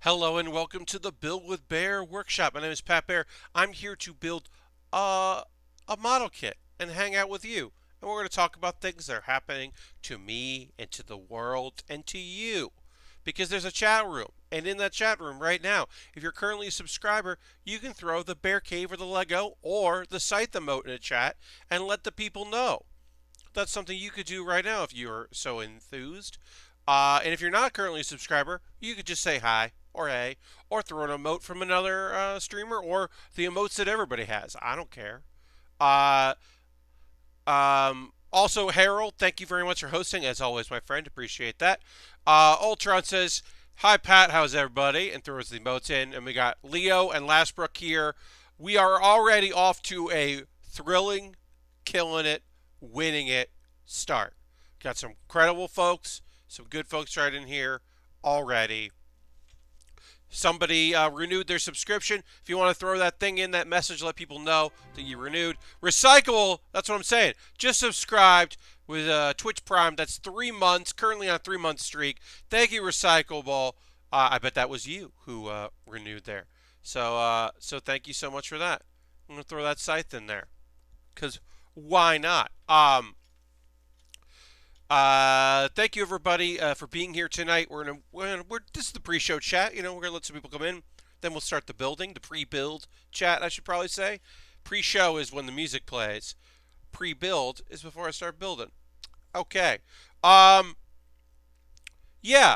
Hello and welcome to the Build with Baer workshop. My name is Pat Baer. I'm here to build a, a model kit and hang out with you. And we're going to talk about things that are happening to me and to the world and to you. Because there's a chat room. And in that chat room right now, if you're currently a subscriber, you can throw the Bear Cave or the Lego or the Scythe emote in a chat and let the people know. That's something you could do right now if you're so enthused. And if you're not currently a subscriber, you could just say hi or hey, or throw an emote from another streamer or the emotes that everybody has. I don't care. Uh, also, Harold, thank you very much for hosting. As always, my friend, appreciate that. Ultron says, hi, Pat, how's everybody? And throws the emotes in. And we got Leo and Lastbrook here. We are already off to a thrilling, killing it, winning it start. Got some credible folks, some good folks right in here already. Somebody renewed their subscription. If you want to throw that thing in, that message, let people know that you renewed. Recycle, that's what I'm saying. Just subscribed with Twitch Prime. That's 3 months, currently on a 3-month streak. Thank you, Recyclable. I bet that was you who renewed there. So thank you so much for that. I'm going to throw that scythe in there. Because why not? Thank you everybody for being here tonight. This is the pre-show chat. We're gonna let some people come in. Then we'll start the building, the pre-build chat. I should probably say. Pre-show is when the music plays. Pre-build is before I start building. Okay. Yeah,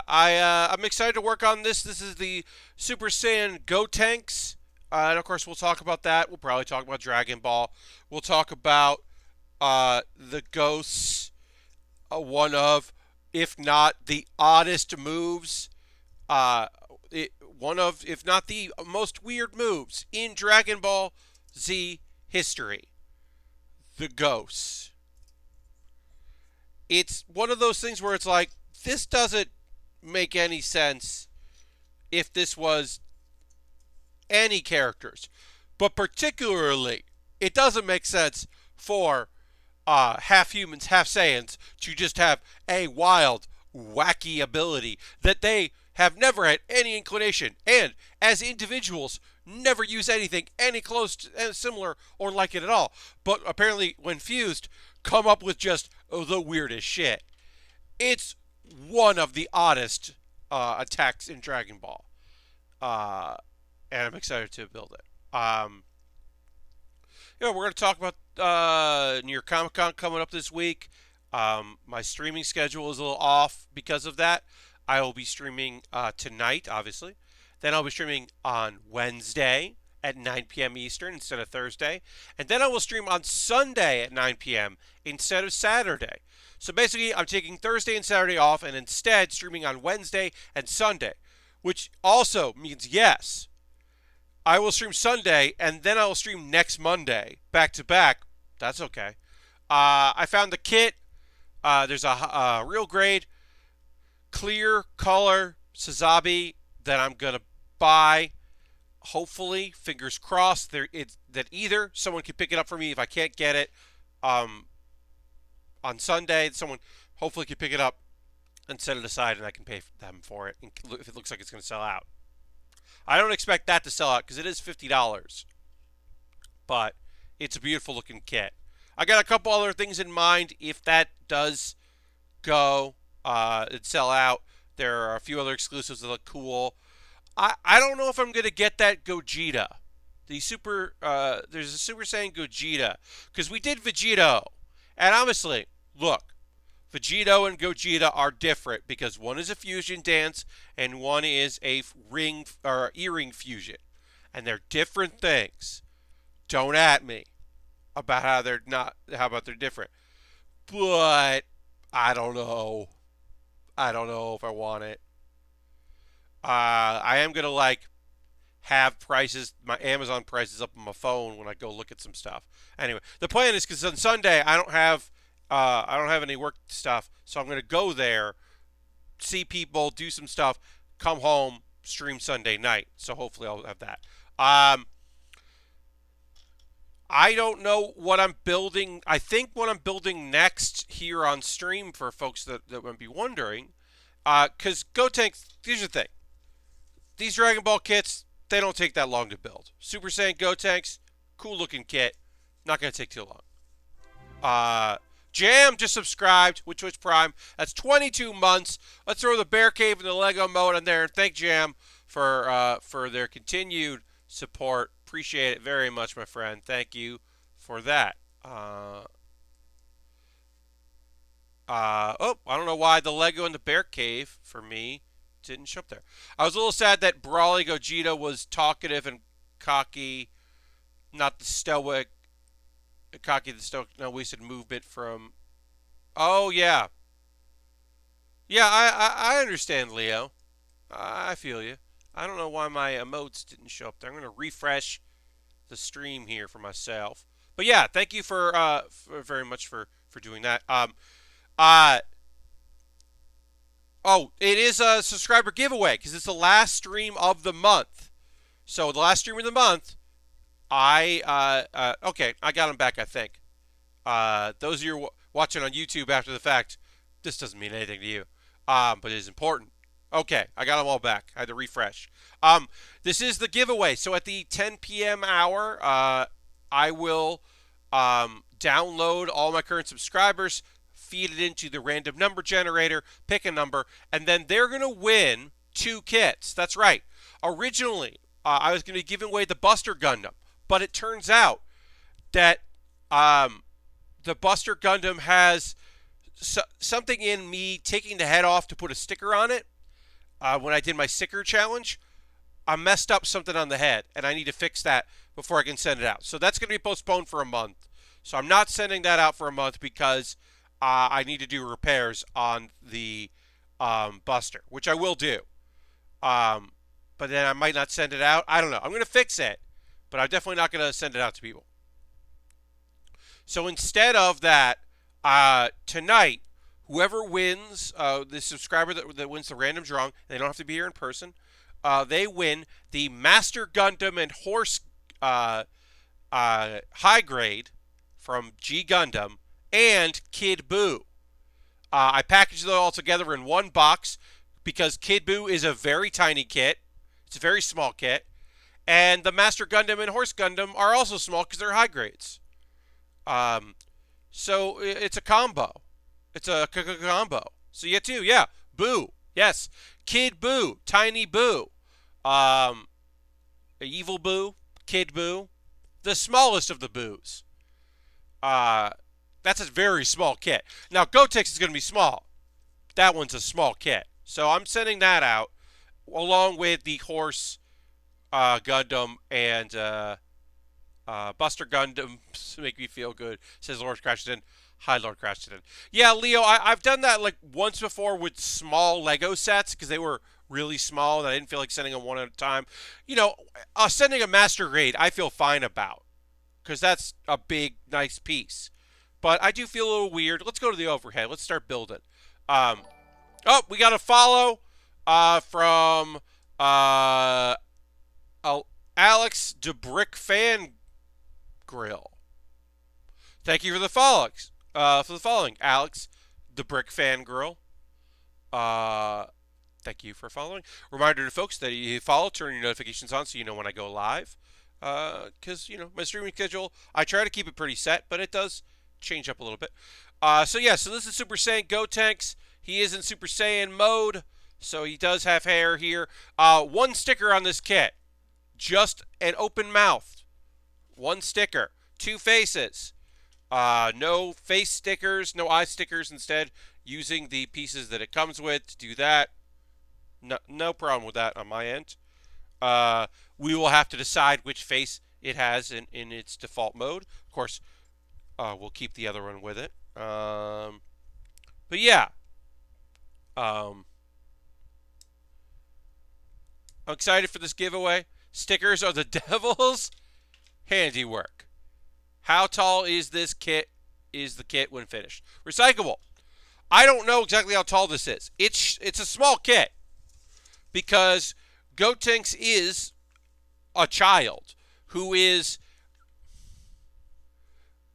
I'm excited to work on this. This is the Super Saiyan Gotenks. And of course we'll talk about that. We'll probably talk about Dragon Ball. We'll talk about the ghosts, one of, if not the oddest moves, one of, if not the most weird moves in Dragon Ball Z history. The ghosts. It's one of those things where it's like, this doesn't make any sense if this was any characters. But particularly, it doesn't make sense for half humans, half Saiyans to just have a wild, wacky ability that they have never had any inclination, and as individuals, never use anything any close to similar or like it at all. But apparently, when fused, come up with just the weirdest shit. It's one of the oddest attacks in Dragon Ball, and I'm excited to build it. We're going to talk about New York Comic Con coming up this week. My streaming schedule is a little off because of that. I will be streaming tonight, obviously. Then I'll be streaming on Wednesday at 9 p.m. Eastern instead of Thursday. And then I will stream on Sunday at 9 p.m. instead of Saturday. So basically, I'm taking Thursday and Saturday off and instead streaming on Wednesday and Sunday. Which also means, yes, I will stream Sunday, and then I will stream next Monday, back to back. That's okay. I found the kit. There's a real grade, clear color Sazabi that I'm going to buy. Hopefully, fingers crossed, that either someone can pick it up for me if I can't get it on Sunday. Someone hopefully can pick it up and set it aside, and I can pay them for it if it looks like it's going to sell out. I don't expect that to sell out because it is $50, but it's a beautiful looking kit. I got a couple other things in mind if that does go and sell out. There are a few other exclusives that look cool. I don't know if I'm going to get that Gogeta. There's a Super Saiyan Gogeta because we did Vegito. And honestly, look, Vegito and Gogeta are different because one is a fusion dance and one is a ring or earring fusion. And they're different things. Don't at me about how they're different. But I don't know. I don't know if I want it. I am going to have prices, my Amazon prices up on my phone when I go look at some stuff. Anyway, the plan is because on Sunday I don't have any work stuff, so I'm going to go there, see people, do some stuff, come home, stream Sunday night. So hopefully I'll have that. I don't know what I'm building. I think what I'm building next here on stream for folks that might be wondering, because Gotenks, here's the thing. these Dragon Ball kits, they don't take that long to build. Super Saiyan Gotenks, cool looking kit. Not going to take too long. Jam just subscribed with Twitch Prime. That's 22 months. Let's throw the Bear Cave and the Lego mode in there. And thank Jam for their continued support. Appreciate it very much, my friend. Thank you for that. I don't know why the Lego and the Bear Cave for me didn't show up there. I was a little sad that Brawly Gogeta was talkative and cocky, not the stoic. Cocky the stoic, no wasted movement from. Oh yeah, yeah. I understand, Leo. I feel you. I don't know why my emotes didn't show up there. I'm gonna refresh the stream here for myself. But yeah, thank you for very much for doing that. It is a subscriber giveaway because it's the last stream of the month. So the last stream of the month, okay, I got them back, I think. Those of you watching on YouTube after the fact, this doesn't mean anything to you, but it is important. Okay, I got them all back. I had to refresh. This is the giveaway. So at the 10 p.m. hour, I will download all my current subscribers, feed it into the random number generator, pick a number, and then they're going to win 2 kits. That's right. Originally, I was going to be giving away the Buster Gundam, but it turns out that the Buster Gundam has something in me taking the head off to put a sticker on it. When I did my sticker challenge, I messed up something on the head, and I need to fix that before I can send it out. So that's going to be postponed for a month. So I'm not sending that out for a month because I need to do repairs on the Buster, which I will do. But then I might not send it out. I don't know. I'm going to fix it, but I'm definitely not going to send it out to people. So instead of that, tonight, whoever wins, the subscriber that wins the random drawing, they don't have to be here in person, they win the Master Gundam and Horse high grade from G Gundam and Kid Buu. I packaged them all together in one box because Kid Buu is a very tiny kit. It's a very small kit. And the Master Gundam and Horse Gundam are also small because they're high grades. So it's a combo. It's a combo. So you get 2. Yeah. Buu. Yes. Kid Buu. Tiny Buu. Evil Buu. Kid Buu. The smallest of the Boos. That's a very small kit. Now, Gotenks is going to be small. That one's a small kit. So I'm sending that out along with the Horse Gundam and Buster Gundam to make me feel good, says Lord Crashton. Hi, Lord Crashton. Yeah, Leo, I've done that like once before with small Lego sets because they were really small and I didn't feel like sending them one at a time. You know, sending a Master Grade I feel fine about because that's a big, nice piece. But I do feel a little weird. Let's go to the overhead. Let's start building. We got a follow from Alex DeBrick Fan Grill. Thank you for the following, Alex DeBrick Fan Grill. Thank you for following. Reminder to folks that you follow, turn your notifications on so you know when I go live. Because, my streaming schedule, I try to keep it pretty set, but it does change up a little bit. So this is Super Saiyan Gotenks. He is in Super Saiyan mode, so he does have hair here. 1 sticker on this kit. Just an open mouth. 1 sticker. 2 faces. No face stickers, no eye stickers. Instead, using the pieces that it comes with to do that. No problem with that on my end. We will have to decide which face it has in its default mode. Of course, we'll keep the other one with it. But yeah. I'm excited for this giveaway. Stickers are the devil's handiwork. How tall is this kit? Is the kit when finished? Recyclable. I don't know exactly how tall this is. It's a small kit because Gotenks is a child who is,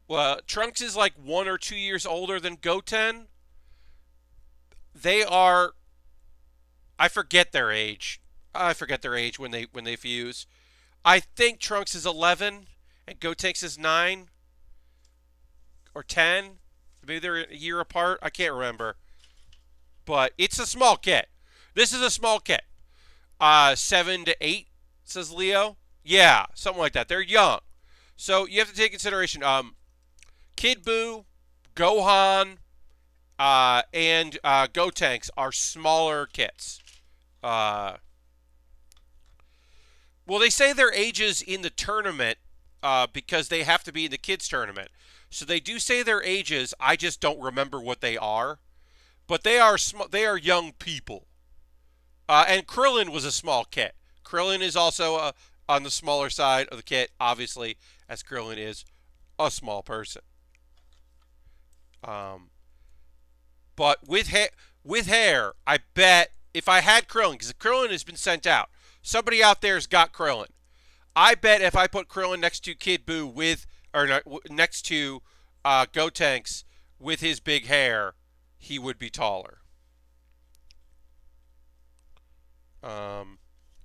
well, Trunks is like 1 or 2 years older than Goten. They are, I forget their age. I forget their age when they fuse. I think Trunks is 11 and Gotenks is 9 or 10. Maybe they're a year apart. I can't remember. But it's a small kit. This is a small kit. 7 to 8, says Leo. Yeah, something like that. They're young. So you have to take consideration. Kid Buu, Gohan, and Gotenks are smaller kits. Well, they say their ages in the tournament because they have to be in the kids' tournament. So they do say their ages. I just don't remember what they are. But they are young people. And Krillin was a small kit. Krillin is also on the smaller side of the kit, obviously, as Krillin is a small person. But with hair, I bet if I had Krillin, because Krillin has been sent out, somebody out there's got Krillin. I bet if I put Krillin next to Kid Buu next to Gotenks with his big hair, he would be taller. All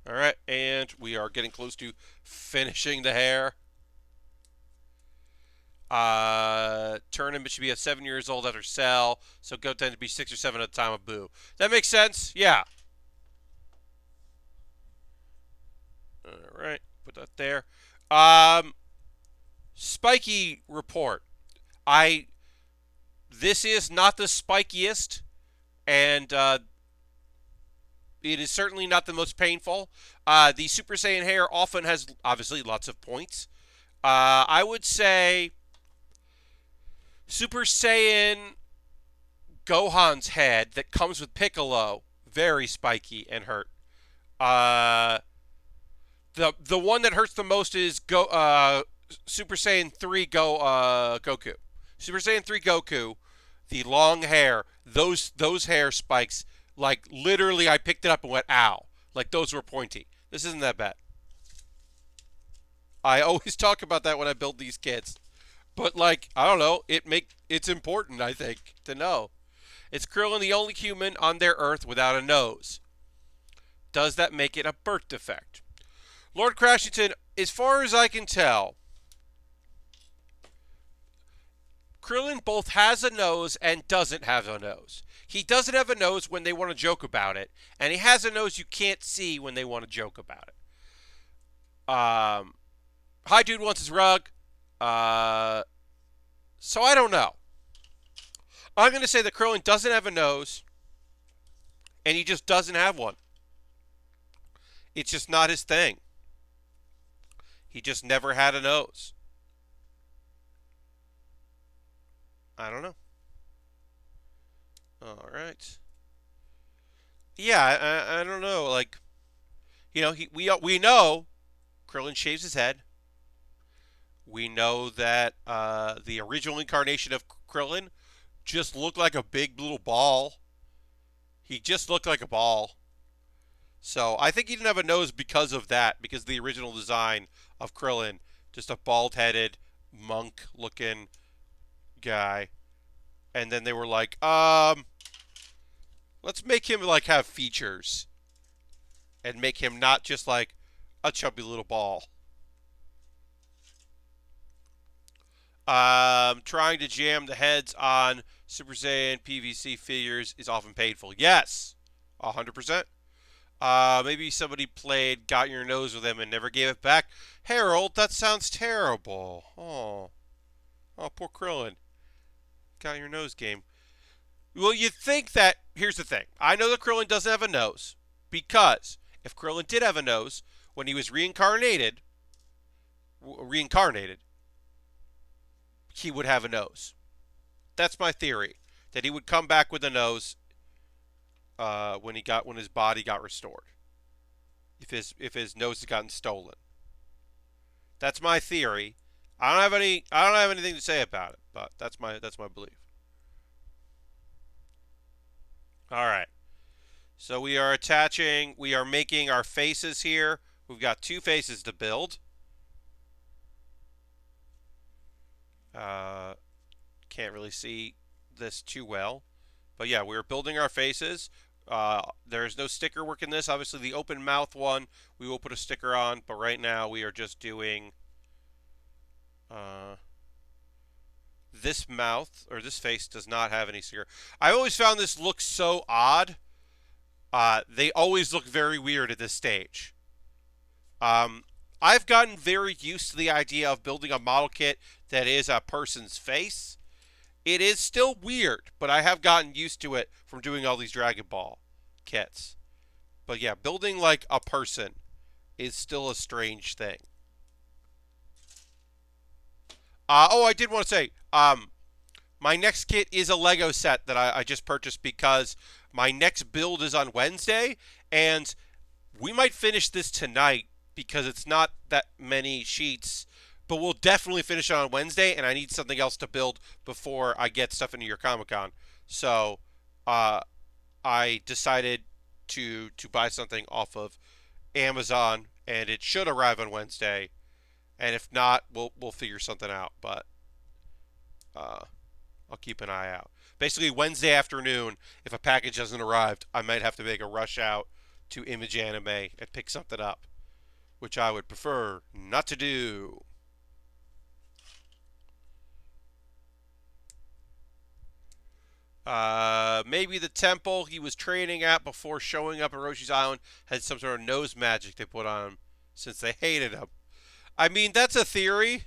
right, and we are getting close to finishing the hair. Tournament should be at 7 years old after Cell, so Goten to be 6 or 7 at the time of Boo. That makes sense? Yeah. All right, put that there. Spiky report. This is not the spikiest, and it is certainly not the most painful. The Super Saiyan hair often has, obviously, lots of points. I would say Super Saiyan Gohan's head that comes with Piccolo, very spiky and hurt. The one that hurts the most is Super Saiyan 3 Goku. Super Saiyan 3 Goku, the long hair, those hair spikes, like literally I picked it up and went, ow. Like those were pointy. This isn't that bad. I always talk about that when I build these kits. But like, I don't know, it's important, I think, to know. Is Krillin the only human on their Earth without a nose? Does that make it a birth defect? Lord Crashington, as far as I can tell, Krillin both has a nose and doesn't have a nose. He doesn't have a nose when they want to joke about it, and he has a nose you can't see when they want to joke about it. Hi, dude wants his rug. So I don't know. I'm going to say that Krillin doesn't have a nose, and he just doesn't have one. It's just not his thing. He just never had a nose. I don't know. All right. Yeah, I don't know. Like, you know, we know Krillin shaves his head. We know that the original incarnation of Krillin just looked like a big little ball. He just looked like a ball. So I think he didn't have a nose because of that, because the original design of Krillin, just a bald-headed, monk-looking guy. And then they were like, let's make him like have features. And make him not just like a chubby little ball. Trying to jam the heads on Super Saiyan PVC figures is often painful. Yes, 100%. Maybe somebody played Got Your Nose with him and never gave it back. Harold, that sounds terrible. Oh, poor Krillin. Got Your Nose game. Well, you think that, here's the thing. I know that Krillin doesn't have a nose, because if Krillin did have a nose, when he was reincarnated, he would have a nose. That's my theory. That he would come back with a nose when his body got restored. If his nose had gotten stolen. That's my theory. I don't have anything to say about it, but that's my belief. All right. So we are making our faces here. We've got 2 faces to build. Can't really see this too well. But yeah, we're building our faces. There's no sticker work in this. Obviously, the open mouth one we will put a sticker on, but right now we are just doing uh, this mouth, or this face does not have any sticker. I always found this look so odd. They always look very weird at this stage. Um, I've gotten very used to the idea of building a model kit that is a person's face. It is still weird, but I have gotten used to it from doing all these Dragon Ball kits. But yeah, building like a person is still a strange thing. I did want to say, my next kit is a Lego set that I just purchased because my next build is on Wednesday, and we might finish this tonight because it's not that many sheets, but we'll definitely finish it on Wednesday, and I need something else to build before I get stuff into your Comic Con. So, uh, I decided to buy something off of Amazon, and it should arrive on Wednesday. And if not, we'll figure something out. But uh, I'll keep an eye out. Basically, Wednesday afternoon, if a package hasn't arrived, I might have to make a rush out to Image Anime and pick something up, which I would prefer not to do. Maybe the temple he was training at before showing up at Roshi's Island had some sort of nose magic they put on him since they hated him. I mean, that's a theory.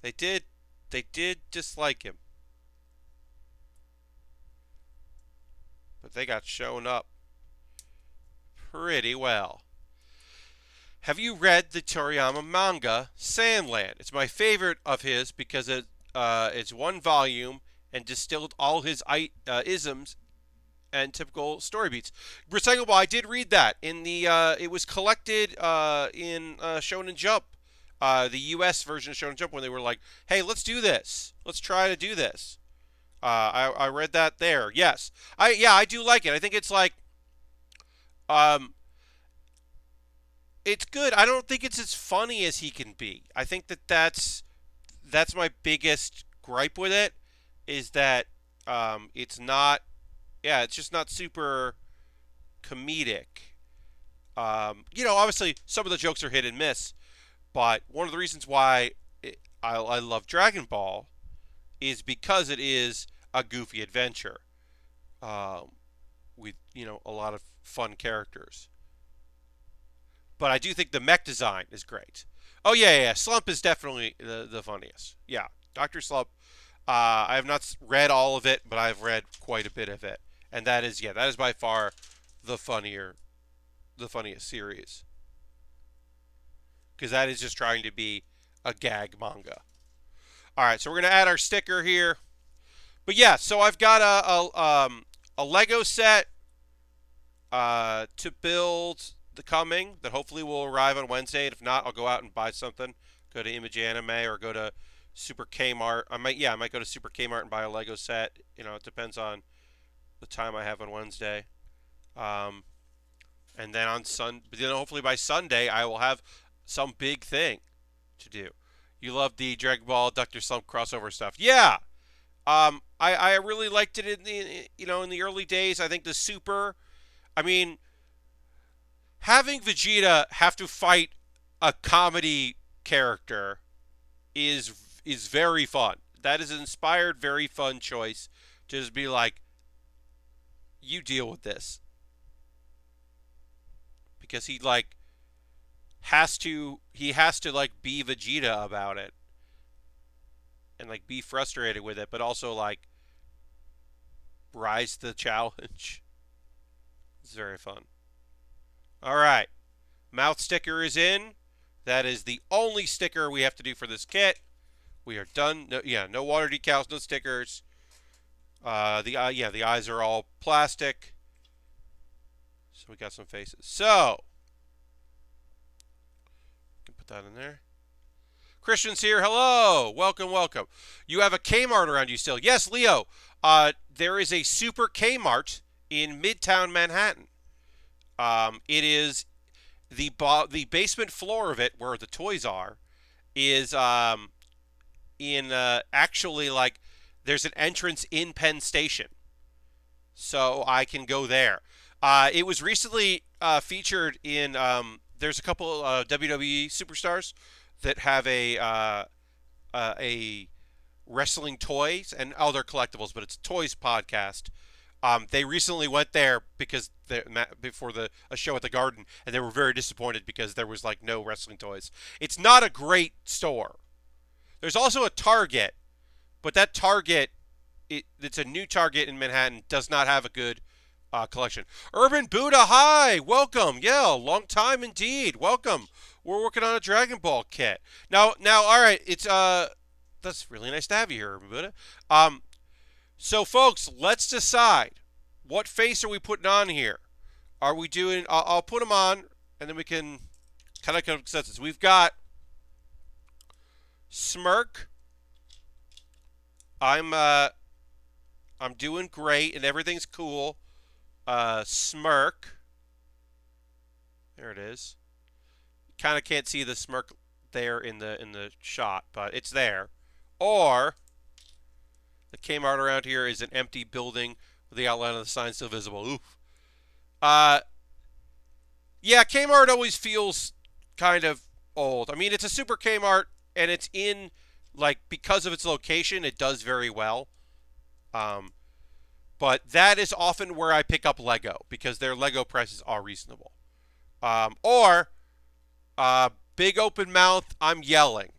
They did they did dislike him, but they got shown up pretty well. Have you read the Toriyama manga Sandland? It's my favorite of his because it's one volume and distilled all his isms and typical story beats. Recyclable, I did read that in the. It was collected in Shonen Jump, the U.S. version of Shonen Jump, when they were like, "Hey, let's do this. Let's try to do this." I read that there. Yes, I do like it. I think it's like, um, it's good. I don't think it's as funny as he can be. I think that's my biggest gripe with it, is that it's not. Yeah, it's just not super comedic. Obviously some of the jokes are hit and miss, but one of the reasons why I love Dragon Ball is because it is a goofy adventure um, with a lot of fun characters. But I do think the mech design is great. Oh yeah. Slump is definitely the funniest. Yeah, Doctor Slump. I have not read all of it, but I've read quite a bit of it, and that is by far the funniest series, because that is just trying to be a gag manga. All right, so we're gonna add our sticker here. But yeah, so I've got a Lego set to build the coming that hopefully will arrive on Wednesday. And if not, I'll go out and buy something. Go to Image Anime or go to Super Kmart. I might go to Super Kmart and buy a Lego set. It depends on the time I have on Wednesday. Um, and then hopefully by Sunday, I will have some big thing to do. You love the Dragon Ball Dr. Slump crossover stuff. Yeah. I really liked it in the early days. I think the Super, I mean, having Vegeta have to fight a comedy character is very fun. That is an inspired, very fun choice to just be like, you deal with this, because he has to like be Vegeta about it and like be frustrated with it, but also like rise to the challenge. It's very fun. All right, mouth sticker is in. That is the only sticker we have to do for this kit. We are done. No water decals, no stickers. The eyes are all plastic. So we got some faces. So can put that in there. Christian's here. Hello. Welcome. You have a Kmart around you still. Yes, Leo. There is a Super Kmart in Midtown Manhattan. It is the basement floor of it, where the toys are, is in actually, like, there's an entrance in Penn Station, so I can go there. It was recently featured in. There's a couple WWE superstars that have a wrestling toys and other collectibles, but it's a toys podcast. They recently went there because before a show at the Garden, and they were very disappointed because there was like no wrestling toys. It's not a great store. There's also a Target, but that Target, it's a new Target in Manhattan, does not have a good collection. Urban Buddha, hi, welcome. Yeah, long time indeed. Welcome. We're working on a Dragon Ball kit. Now, all right. It's that's really nice to have you here, Urban Buddha. So folks, let's decide what face are we putting on here. Are we doing? I'll put them on, and then we can kind of come to consensus. We've got Smirk. I'm doing great, and everything's cool. Smirk. There it is. Kind of can't see the smirk there in the shot, but it's there. Or the Kmart around here is an empty building with the outline of the sign still visible. Oof. Yeah, Kmart always feels kind of old. I mean, it's a super Kmart, and it's in, like, because of its location, it does very well. But that is often where I pick up Lego, because their Lego prices are reasonable. Or big open mouth, I'm yelling.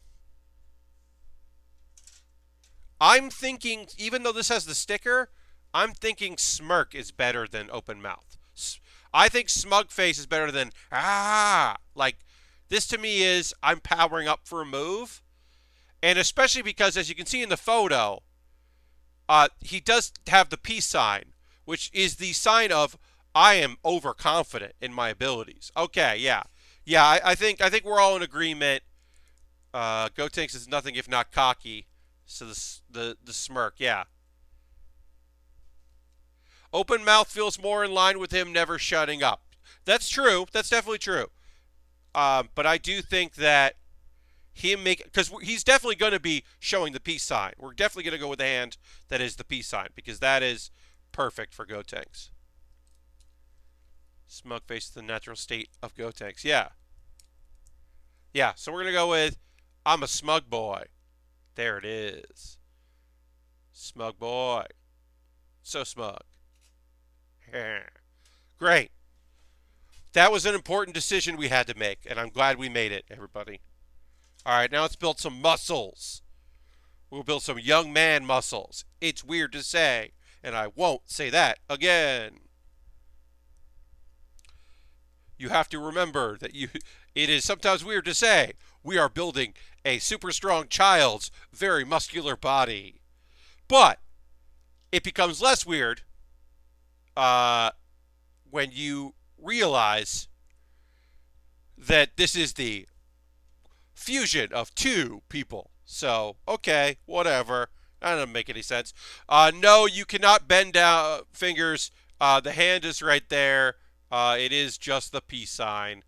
I'm thinking, even though this has the sticker, I'm thinking Smirk is better than open mouth. I think Smug Face is better than Like, this to me is, I'm powering up for a move. And especially because, as you can see in the photo, he does have the peace sign, which is the sign of, I am overconfident in my abilities. Okay, yeah. Yeah, I think we're all in agreement. Gotenks is nothing if not cocky. So the smirk, yeah. Open mouth feels more in line with him never shutting up. That's true. That's definitely true. But I do think that because he's definitely going to be showing the peace sign. We're definitely going to go with the hand that is the peace sign, because that is perfect for Gotenks. Smug face is the natural state of Gotenks. Yeah. Yeah, so we're going to go with, I'm a smug boy. There it is. Smug boy. So smug. Great. That was an important decision we had to make, and I'm glad we made it, everybody. All right, now let's build some muscles. We'll build some young man muscles. It's weird to say, and I won't say that again. You have to remember that it is sometimes weird to say, we are building a super strong child's very muscular body. But it becomes less weird when you realize that this is the fusion of two people. So, okay, whatever. That doesn't make any sense. No, you cannot bend down fingers. The hand is right there. It is just the peace sign.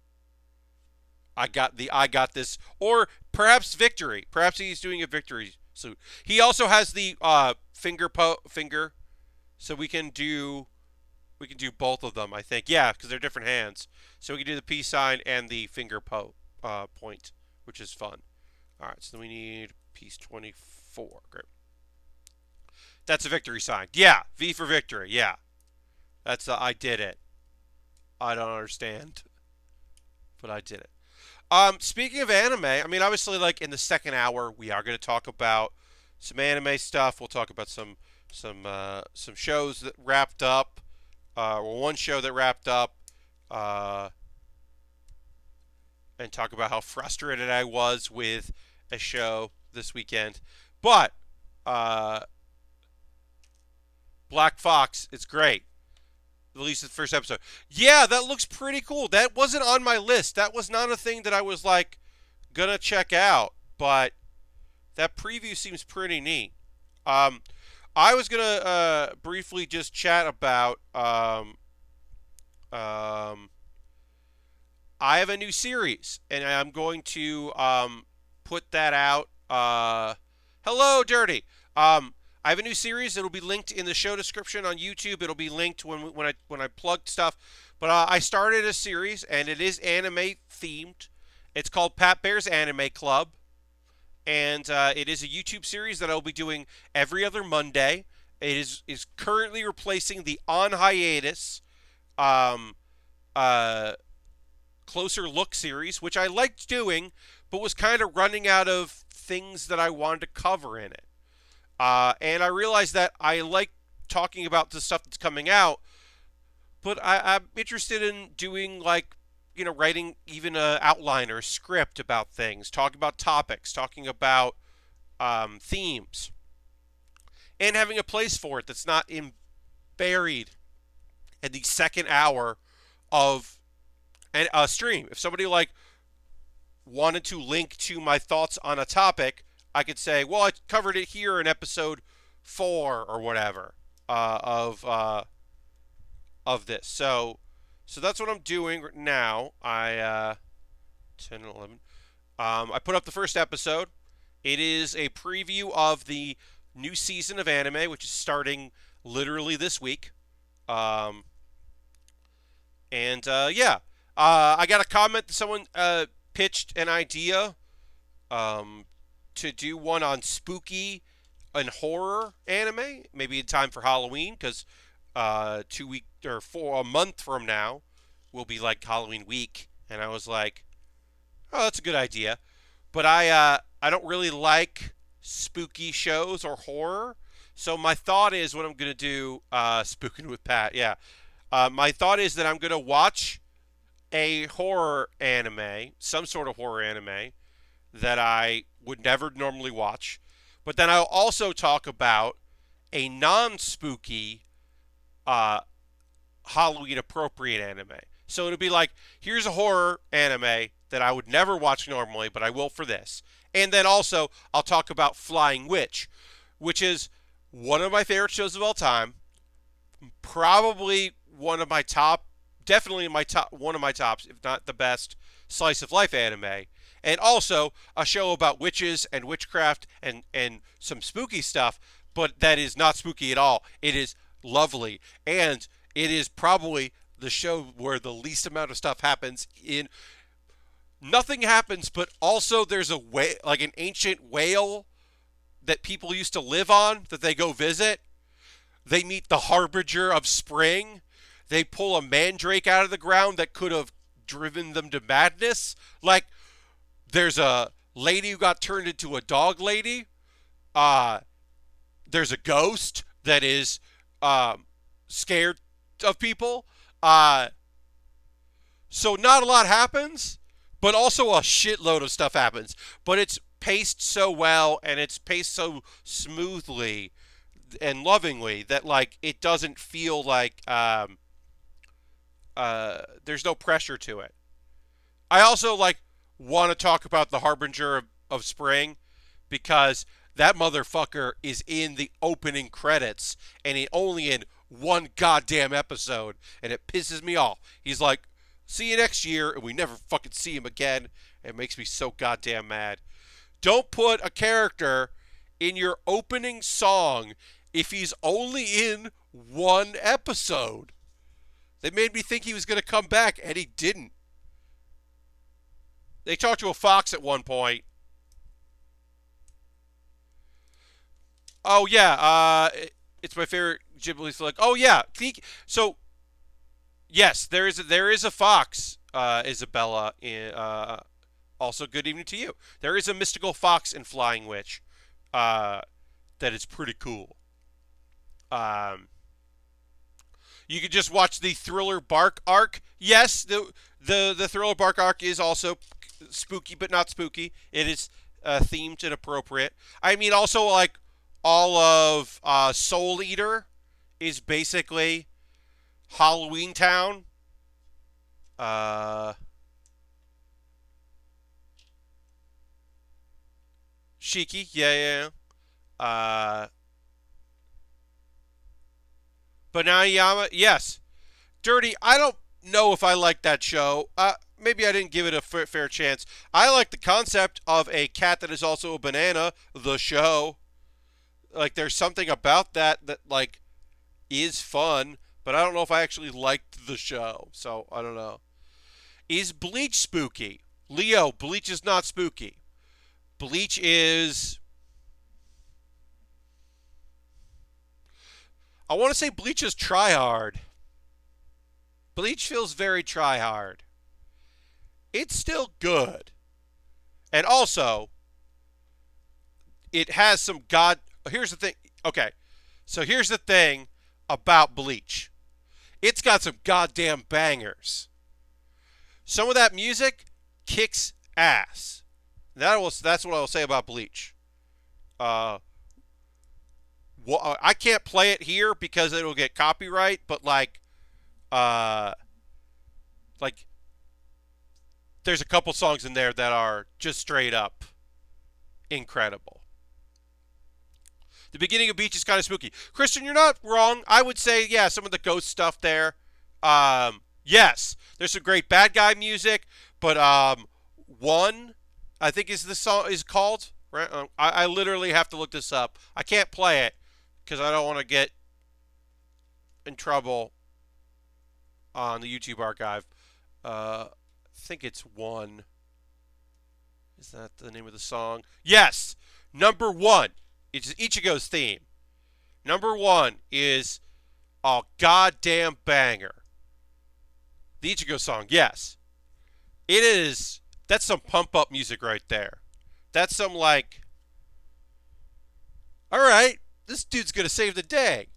I got this. Or perhaps victory. Perhaps he's doing a victory salute. He also has the finger. So we can do both of them, I think. Yeah, because they're different hands. So we can do the peace sign and the finger point, which is fun. All right, so then we need piece 24. Great. That's a victory sign. Yeah, V for victory. Yeah. That's I did it. I don't understand, but I did it. Speaking of anime, I mean, obviously, like in the second hour, we are going to talk about some anime stuff. We'll talk about some shows that wrapped up, or one show that wrapped up, and talk about how frustrated I was with a show this weekend. But Black Fox, it's great. At least the first episode. Yeah, that looks pretty cool. That wasn't on my list. That was not a thing that I was like gonna check out. But that preview seems pretty neat. I was gonna briefly just chat about. I have a new series, and I'm going to put that out. Hello, Dirty. I have a new series. It'll be linked in the show description on YouTube. It'll be linked when I plug stuff. But I started a series, and it is anime themed. It's called Pat Bear's Anime Club, and it is a YouTube series that I'll be doing every other Monday. It is currently replacing the on hiatus um, uh, Closer Look series, which I liked doing, but was kind of running out of things that I wanted to cover in it. And I realized that I like talking about the stuff that's coming out, but I'm interested in doing, like, writing even an outline or a script about things, talking about topics, talking about themes, and having a place for it that's not buried in the second hour of a stream. If somebody wanted to link to my thoughts on a topic, I could say, well, I covered it here in episode 4 or whatever of this. So that's what I'm doing now. 10 and 11. I put up the first episode. It is a preview of the new season of anime, which is starting literally this week. Yeah. I got a comment that someone pitched an idea to do one on spooky and horror anime, maybe in time for Halloween, because 2 weeks or a month from now will be like Halloween week. And I was like, oh, that's a good idea. But I don't really like spooky shows or horror. So my thought is what I'm going to do, spooking with Pat, yeah. My thought is that I'm going to watch a horror anime, some sort of horror anime, that I would never normally watch. But then I'll also talk about a non-spooky Halloween appropriate anime. So it'll be like, here's a horror anime that I would never watch normally, but I will for this. And then also, I'll talk about Flying Witch, which is one of my favorite shows of all time. Probably one of my top, definitely one of my tops, if not the best, slice of life anime. And also a show about witches and witchcraft and some spooky stuff, but that is not spooky at all. It is lovely. And it is probably the show where the least amount of stuff happens in. Nothing happens, but also there's an ancient whale that people used to live on that they go visit. They meet the harbinger of spring. They pull a mandrake out of the ground that could have driven them to madness. Like, there's a lady who got turned into a dog lady. There's a ghost that is scared of people. So not a lot happens, but also a shitload of stuff happens. But it's paced so well, and it's paced so smoothly and lovingly that, like, it doesn't feel like there's no pressure to it. I also, want to talk about the Harbinger of Spring, because that motherfucker is in the opening credits, and he only in one goddamn episode, and it pisses me off. He's like, see you next year, and we never fucking see him again. It makes me so goddamn mad. Don't put a character in your opening song if he's only in one episode. They made me think he was going to come back, and he didn't. They talked to a fox at one point. Oh, yeah. It's my favorite Ghibli flick. Oh, yeah. So, yes, there is a fox, Isabella. Also, good evening to you. There is a mystical fox in Flying Witch that is pretty cool. You could just watch the Thriller Bark arc. Yes, the Thriller Bark arc is also spooky, but not spooky. It is themed and appropriate. I mean, also, like, all of Soul Eater is basically Halloween Town. Shiki, yeah. Bananayama, yes. Dirty, I don't know if I like that show. Maybe I didn't give it a fair chance. I like the concept of a cat that is also a banana, the show. like there's something about that like is fun, but I don't know if I actually liked the show. So I don't know. Is Bleach spooky? Leo, Bleach is not spooky. Bleach is. I want to say Bleach is try hard. Bleach feels very try hard. It's still good. And also, it has some god. Here's the thing. Okay. So here's the thing about Bleach. It's got some goddamn bangers. Some of that music kicks ass. That's what I will say about Bleach. Uh, I can't play it here because it'll get copyright, but uh, like there's a couple songs in there that are just straight up incredible. The beginning of Beach is kind of spooky. Christian, you're not wrong. I would say, yeah, some of the ghost stuff there. Yes, there's some great bad guy music, but One, I think is the song is called. Right? I literally have to look this up. I can't play it because I don't want to get in trouble on the YouTube archive. I think it's One. Is that the name of the song? Yes, number one. It's Ichigo's theme. Number one is a goddamn banger. The Ichigo song, yes. It is. That's some pump up music right there. That's some like, all right, this dude's going to save the day.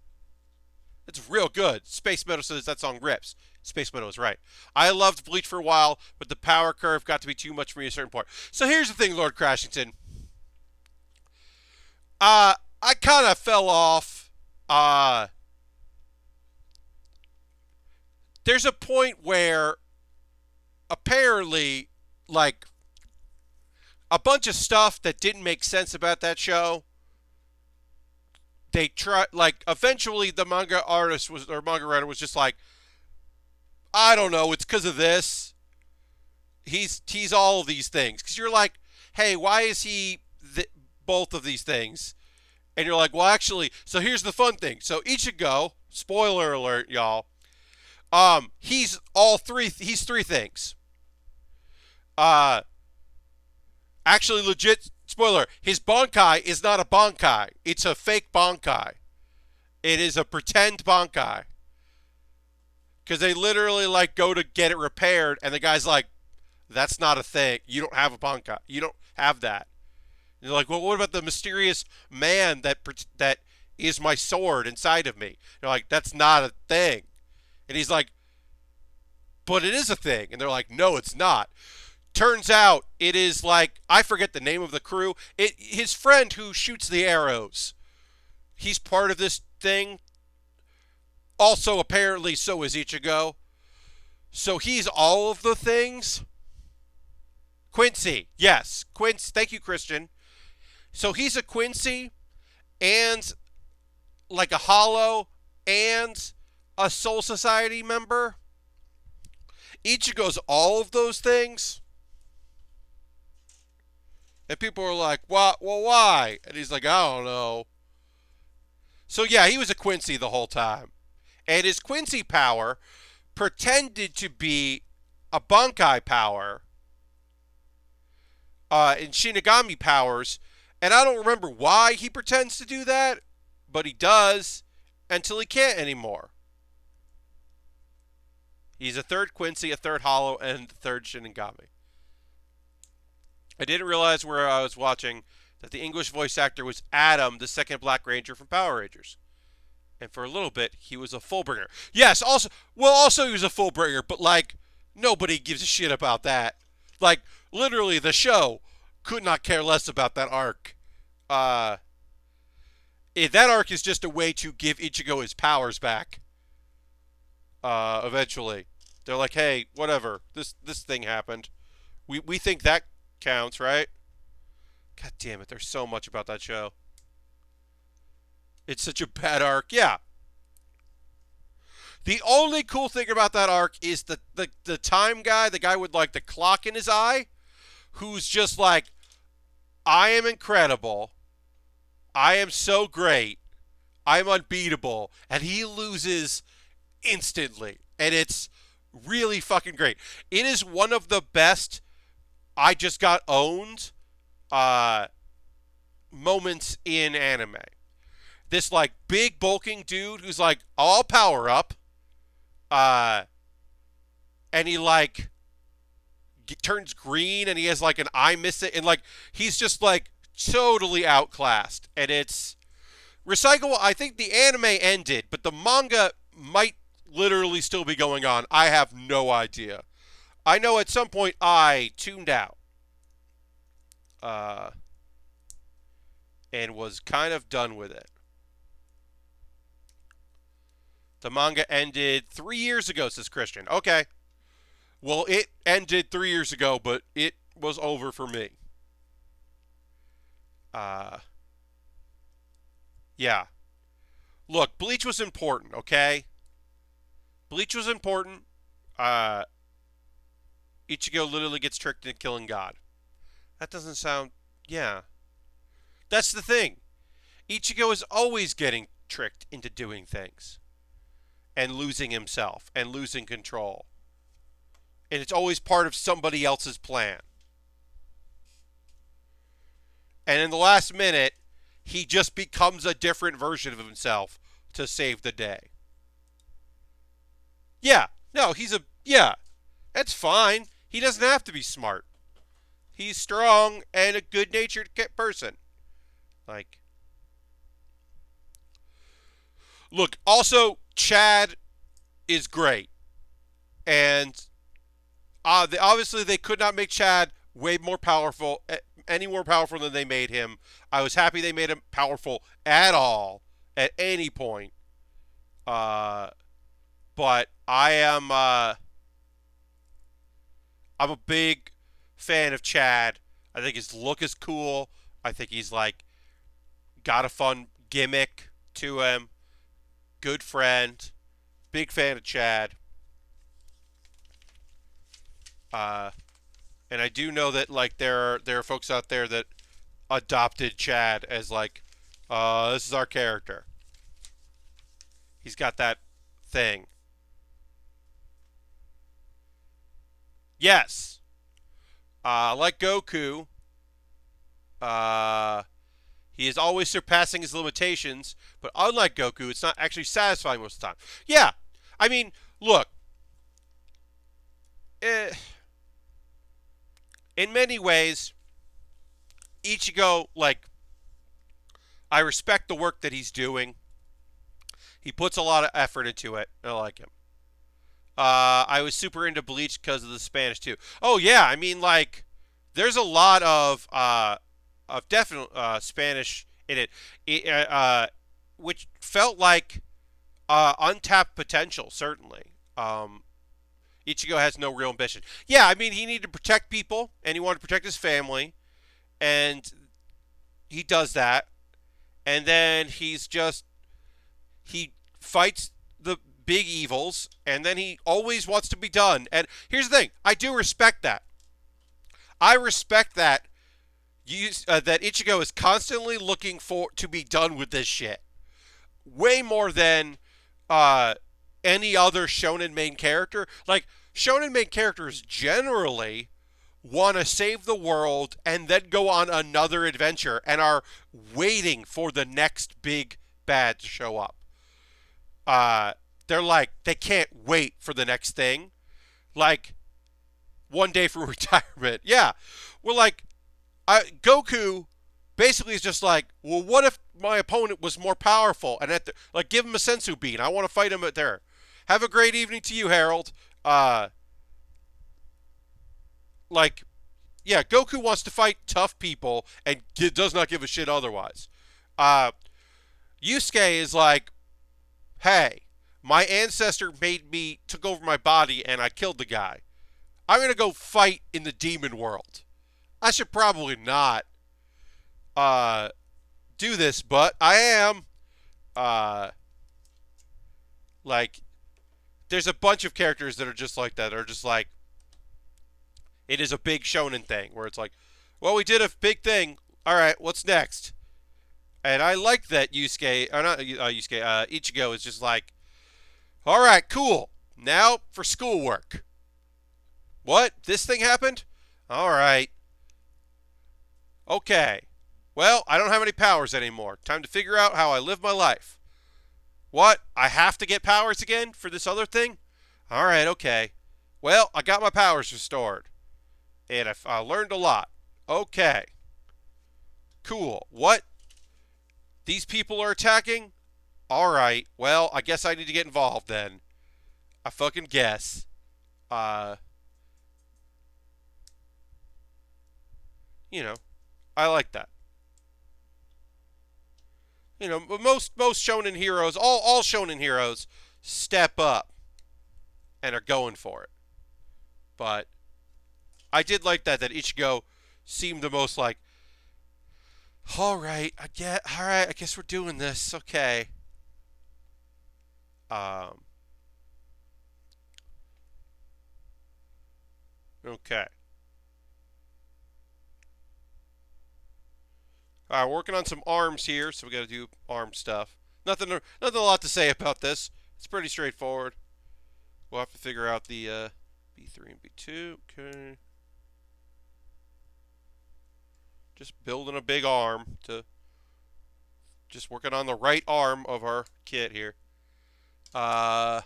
It's real good. Space Meadow says that song rips. Space Meadow is right. I loved Bleach for a while, but the power curve got to be too much for me at a certain point. So here's the thing, Lord Crashington. I kind of fell off. There's a point where apparently, like, a bunch of stuff that didn't make sense about that show. They try, like, eventually the manga artist was, or manga writer was just like, I don't know, it's because of this. He's all of these things. Because you're like, hey, why is he both of these things? And you're like, well, actually, so here's the fun thing. So Ichigo, spoiler alert, y'all. He's all three. He's three things. Actually, legit spoiler. His Bankai is not a Bankai. It's a fake Bankai. It is a pretend Bankai. Because they literally like go to get it repaired, and the guy's like, "That's not a thing. You don't have a Bankai. You don't have that." And they're like, well, what about the mysterious man that is my sword inside of me? They're like, that's not a thing. And he's like, but it is a thing. And they're like, no, it's not. Turns out it is like, I forget the name of the crew. His friend who shoots the arrows. He's part of this thing. Also, apparently, so is Ichigo. So he's all of the things. Quincy. Yes. Quincy. Thank you, Christian. So he's a Quincy and like a Hollow and a Soul Society member. Ichigo's all of those things. And people are like, well, why? And he's like, I don't know. So yeah, he was a Quincy the whole time. And his Quincy power pretended to be a Bankai power and Shinigami powers. And I don't remember why he pretends to do that, but he does until he can't anymore. He's a third Quincy, a third Hollow, and a third Shinigami. I didn't realize where I was watching that the English voice actor was Adam, the second Black Ranger from Power Rangers. And for a little bit, he was a Fullbringer. Yes, also he was a Fullbringer, but like, nobody gives a shit about that. Like, literally, the show could not care less about that arc. That arc is just a way to give Ichigo his powers back. Eventually. They're like, hey, whatever. This thing happened. We think that counts, right? God damn it, there's so much about that show. It's such a bad arc. Yeah. The only cool thing about that arc is the time guy, the guy with like the clock in his eye, who's just like, I am incredible. I am so great. I'm unbeatable. And he loses instantly. And it's really fucking great. It is one of the best I just got owned uh, moments in anime. This like big bulking dude who's like all power up, uh, and he like turns green and he has like an eye missing and like he's just like totally outclassed. And it's recycle. I think the anime ended, but the manga might literally still be going on. I have no idea. I know at some point I tuned out uh, and was kind of done with it. The manga ended 3 years ago, says Christian. Okay. Well, it ended 3 years ago, but it was over for me. Uh, yeah. Look, Bleach was important, okay? Bleach was important. Uh, Ichigo literally gets tricked into killing God. That doesn't sound... Yeah. That's the thing. Ichigo is always getting tricked into doing things. And losing himself. And losing control. And it's always part of somebody else's plan. And in the last minute, he just becomes a different version of himself to save the day. Yeah. No, he's a... Yeah. That's fine. He doesn't have to be smart. He's strong and a good-natured person. Like... Look, also, Chad is great. And... obviously, they could not make Chad way more powerful, any more powerful than they made him. I was happy they made him powerful at all, at any point. But I am, I'm a big fan of Chad. I think his look is cool. I think he's like got a fun gimmick to him. Good friend. Big fan of Chad. And I do know that like there are folks out there that adopted Chad as like, this is our character. He's got that thing. Yes. Like Goku, he is always surpassing his limitations, but unlike Goku, it's not actually satisfying most of the time. Yeah. I mean, look. In many ways, Ichigo, like, I respect the work that he's doing. He puts a lot of effort into it. I like him. I was super into Bleach because of the Spanish, too. Oh, yeah. I mean, like, there's a lot of definite Spanish in it, which felt like untapped potential, certainly. Ichigo has no real ambition. Yeah, I mean, he needed to protect people, and he wanted to protect his family, and he does that. And then he fights the big evils, and then he always wants to be done. And here's the thing, I do respect that. I respect that that Ichigo is constantly looking to be done with this shit. Way more than any other shonen main character. Like, shonen main characters generally want to save the world and then go on another adventure and are waiting for the next big bad to show up. They're like, they can't wait for the next thing. Like, one day for retirement. Yeah. We're like, Goku basically is just like, well, what if my opponent was more powerful? And like, give him a sensu bean. I want to fight him there. Have a great evening to you, Harold. Like, yeah, Goku wants to fight tough people and does not give a shit otherwise. Yusuke is like, hey, my ancestor took over my body and I killed the guy. I'm going to go fight in the demon world. I should probably not do this, but I am. Like, there's a bunch of characters that are just like that. Are just like, it is a big shonen thing where it's like, well, we did a big thing. All right, what's next? And I like that Yusuke, or not Yusuke, Ichigo is just like, all right, cool. Now for schoolwork. What? This thing happened? All right. Okay. Well, I don't have any powers anymore. Time to figure out how I live my life. What? I have to get powers again for this other thing? All right, okay. Well, I got my powers restored. And I learned a lot. Okay. Cool. What? These people are attacking? All right. Well, I guess I need to get involved then. I fucking guess. Uh, you know, I like that. You know, most shonen heroes, all shonen heroes, step up and are going for it. But I did like that Ichigo seemed the most like, all right, I guess we're doing this. Okay. Um. Okay. All right, working on some arms here, so we got to do arm stuff. Nothing a lot to say about this. It's pretty straightforward. We'll have to figure out the B3 and B2. Okay. Just building a big arm to just working on the right arm of our kit here. Ichigo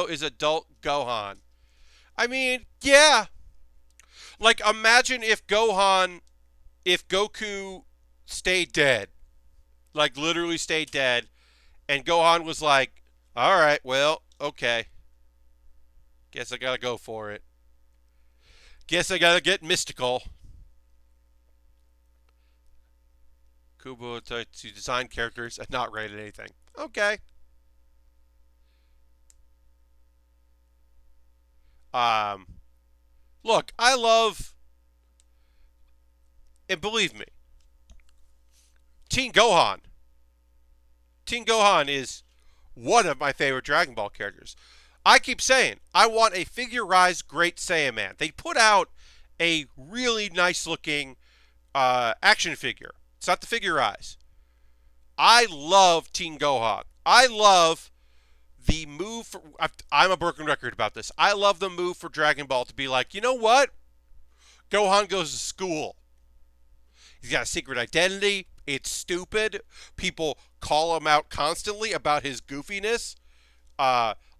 is adult Gohan. I mean, yeah. Like, imagine if Goku stayed dead. Like, literally stayed dead. And Gohan was like, alright, well, okay. Guess I gotta go for it. Guess I gotta get mystical. Kubo to design characters and not write anything. Okay. Look, I love, and believe me, Teen Gohan. Teen Gohan is one of my favorite Dragon Ball characters. I keep saying, I want a figurized Great Saiyan Man. They put out a really nice looking action figure. It's not the figurize. I love Teen Gohan. I love the move for, I'm a broken record about this. I love the move for Dragon Ball to be like, you know what? Gohan goes to school. He's got a secret identity. It's stupid. People call him out constantly about his goofiness.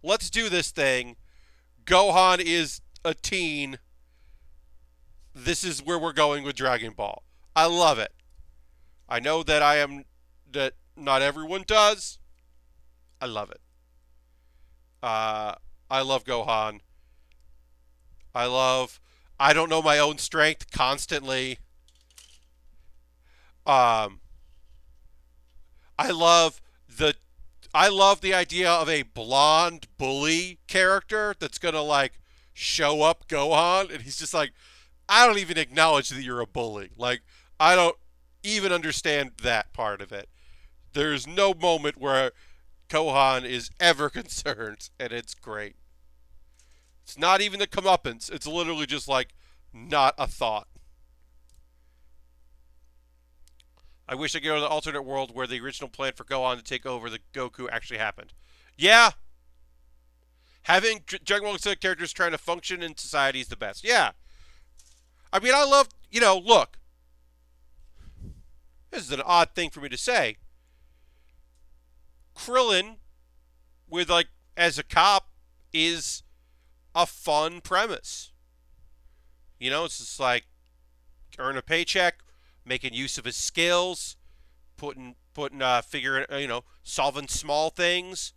Let's do this thing. Gohan is a teen. This is where we're going with Dragon Ball. I love it. I know that not everyone does. I love it. I love Gohan. I don't know my own strength constantly. Um, I love the I love the idea of a blonde bully character that's gonna like show up Gohan, and he's just like, I don't even acknowledge that you're a bully. Like, I don't even understand that part of it. There's no moment where Gohan is ever concerned, and it's great. It's not even the comeuppance. It's literally just like not a thought. I wish I could go to the alternate world where the original plan for Gohan to take over the Goku actually happened. Yeah, having Dragon Ball Z characters trying to function in society is the best. Yeah, I mean, I love, look, this is an odd thing for me to say. Krillin, with like as a cop, is a fun premise. It's just like earn a paycheck, making use of his skills, figuring, solving small things.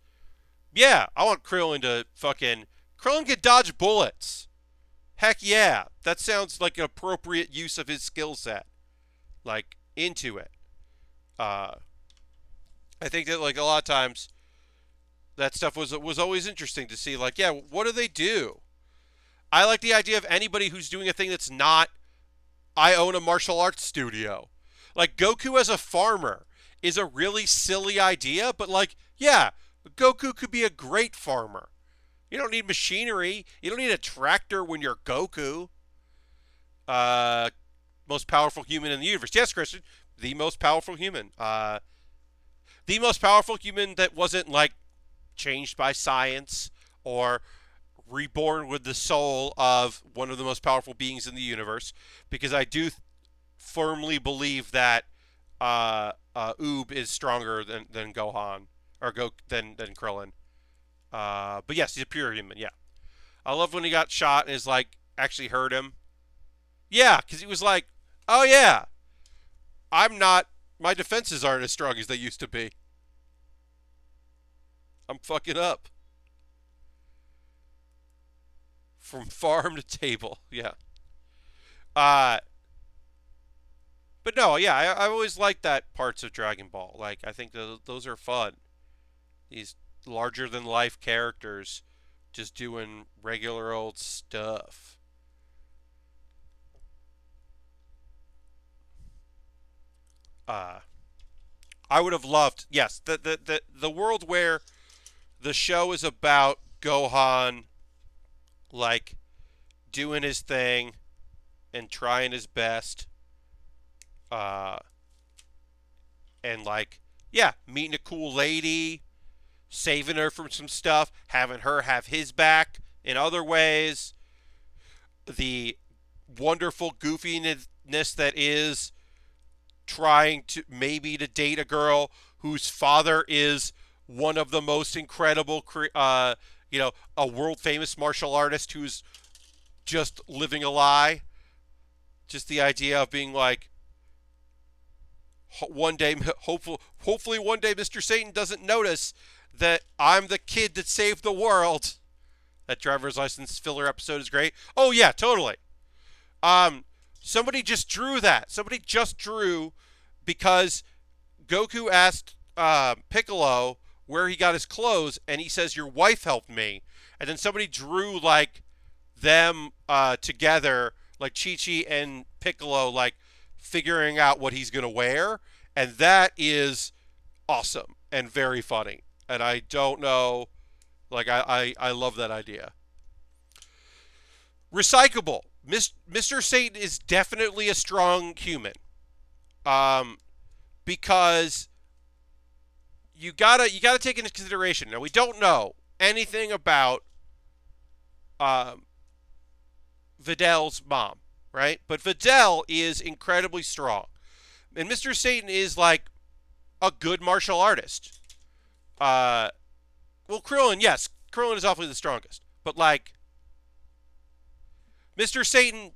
Yeah, I want Krillin to Krillin can dodge bullets. Heck yeah, that sounds like an appropriate use of his skill set. Like, into it. I think that like a lot of times that stuff was always interesting to see. Like, yeah, what do they do? I like the idea of anybody who's doing a thing that's not, I own a martial arts studio. Like, Goku as a farmer is a really silly idea, but like, yeah, Goku could be a great farmer. You don't need machinery. You don't need a tractor when you're Goku. Most powerful human in the universe. Yes, Christian. the most powerful human. The most powerful human that wasn't like changed by science or reborn with the soul of one of the most powerful beings in the universe. Because I do firmly believe that Oob is stronger than Gohan or than Krillin. But yes, he's a pure human. Yeah, I love when he got shot and is like actually hurt him. Yeah, because he was like, "Oh yeah, I'm not. My defenses aren't as strong as they used to be. I'm fucking up from farm to table." Yeah. Uh, but no, yeah, I always liked that parts of Dragon Ball. Like, I think those are fun. These larger than life characters just doing regular old stuff. Uh, I would have loved, yes, the world where the show is about Gohan, like, doing his thing and trying his best. Uh, and, like, yeah, meeting a cool lady, saving her from some stuff, having her have his back in other ways. The wonderful goofiness that is trying to maybe to date a girl whose father is one of the most incredible, a world famous martial artist who's just living a lie. Just the idea of being like, one day, hopefully one day, Mr. Satan doesn't notice that I'm the kid that saved the world. That driver's license filler episode is great. Oh yeah, totally. Somebody just drew that. Somebody just drew because Goku asked Piccolo where he got his clothes, and he says, "Your wife helped me." And then somebody drew like them together, like Chi-Chi and Piccolo, like figuring out what he's gonna wear, and that is awesome and very funny. And I don't know, like I love that idea. Recyclable. Mr. Satan is definitely a strong human. Um, because you gotta take into consideration. Now we don't know anything about um, Videl's mom, right? But Videl is incredibly strong, and Mr. Satan is like a good martial artist. Uh, well, Krillin, yes, Krillin is awfully the strongest, but like Mr. Satan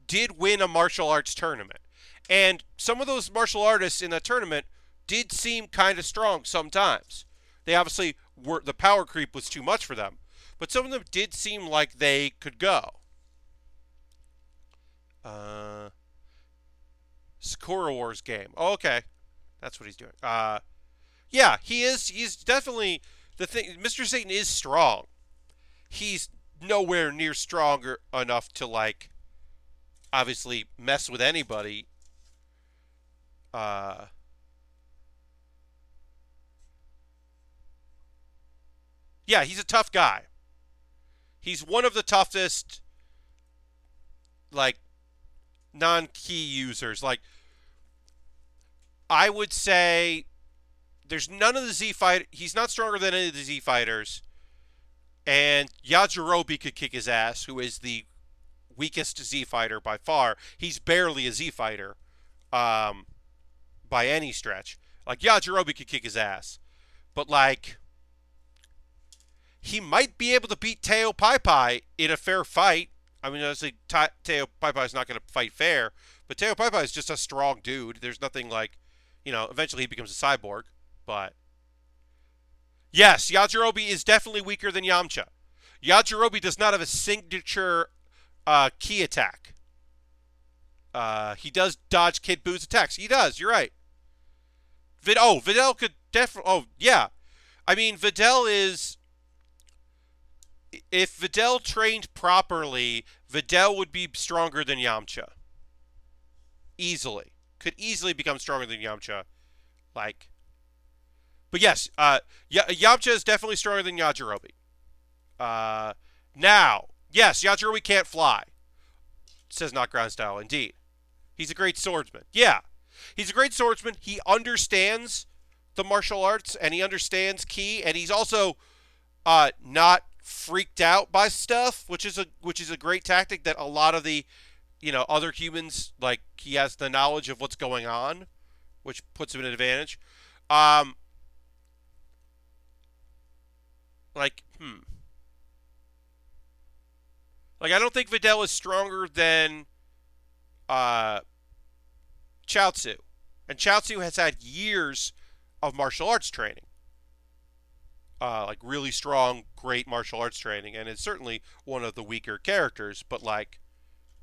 did win a martial arts tournament. And some of those martial artists in that tournament did seem kind of strong sometimes. They obviously were, the power creep was too much for them, but some of them did seem like they could go. Uh, Sakura Wars game. Oh, okay. That's what he's doing. Yeah, he is. He's definitely the thing. Mr. Satan is strong. He's nowhere near stronger enough to like obviously mess with anybody. Uh, yeah, he's a tough guy. He's one of the toughest, like, non-key users. Like, I would say there's none of the Z fighter. He's not stronger than any of the Z fighters. And Yajirobe could kick his ass, who is the weakest Z fighter by far. He's barely a Z fighter, by any stretch. Like Yajirobe could kick his ass, but like he might be able to beat Teo Pai Pai in a fair fight. I mean, obviously Teo Pai Pai is not going to fight fair, but Teo Pai Pai is just a strong dude. There's nothing like, eventually he becomes a cyborg, but yes, Yajirobe is definitely weaker than Yamcha. Yajirobe does not have a signature key attack. He does dodge Kid Boo's attacks. He does. You're right. Videl could definitely. Oh, yeah. I mean, Videl is. If Videl trained properly, Videl would be stronger than Yamcha. Easily. Could easily become stronger than Yamcha. Like. But yes, Yamcha is definitely stronger than Yajirobe. Now, yes, Yajirobe can't fly. Says not ground style, indeed. He's a great swordsman. Yeah. He's a great swordsman. He understands the martial arts and he understands ki, and he's also not freaked out by stuff, which is a great tactic that a lot of the other humans, like, he has the knowledge of what's going on, which puts him at an advantage. Um, like, like, I don't think Videl is stronger than uh, Chaozu, and Chaozu has had years of martial arts training, like really strong, great martial arts training, and is certainly one of the weaker characters, but like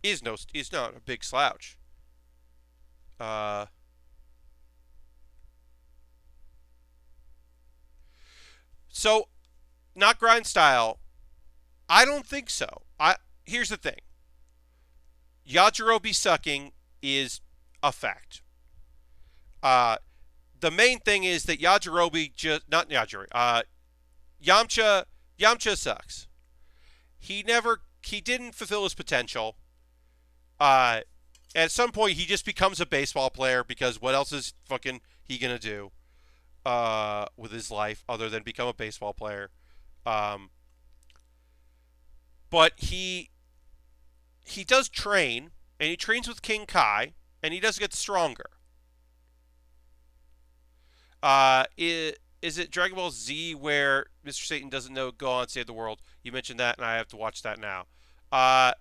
is not a big slouch. Uh, so not grind style. I don't think so. I Here's the thing. Yajirobe sucking is a fact. Uh, the main thing is that Yajirobe just not Yajirobe. Yamcha sucks. He didn't fulfill his potential. Uh, at some point he just becomes a baseball player because what else is fucking he gonna do with his life other than become a baseball player? Um, but he does train, and he trains with King Kai, and he does get stronger. Is it Dragon Ball Z where Mr. Satan doesn't know go on save the world? You mentioned that, and I have to watch that now. Uh,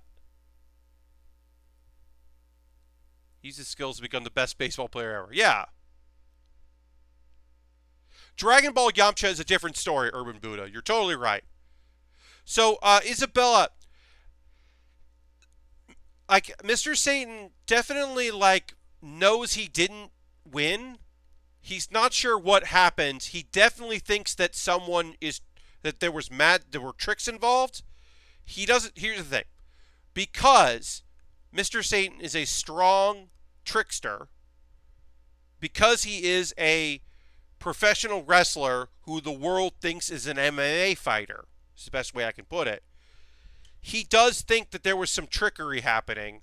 he uses skills to become the best baseball player ever. Yeah. Dragon Ball Yamcha is a different story, Urban Buddha. You're totally right. So, Isabella, like, Mr. Satan definitely, like, knows he didn't win. He's not sure what happened. He definitely thinks that there were tricks involved. He doesn't. Here's the thing. Because Mr. Satan is a strong trickster, because he is a professional wrestler who the world thinks is an MMA fighter, is the best way I can put it. He does think that there was some trickery happening,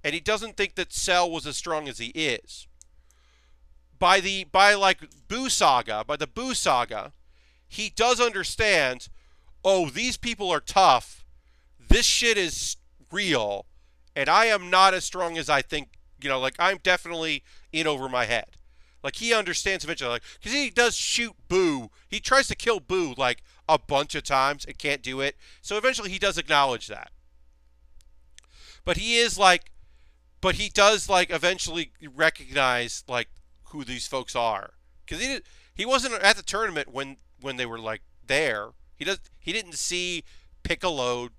and he doesn't think that Cell was as strong as he is. By the Boo Saga, he does understand, oh, these people are tough. This shit is real, and I am not as strong as I think. Like, I'm definitely in over my head. Like, he understands eventually, like, because he does shoot Boo. He tries to kill Boo, like, a bunch of times and can't do it. So eventually he does acknowledge that. But he does, like, eventually recognize, like, who these folks are. Because he wasn't at the tournament when they were, like, there. He didn't see Piccolo,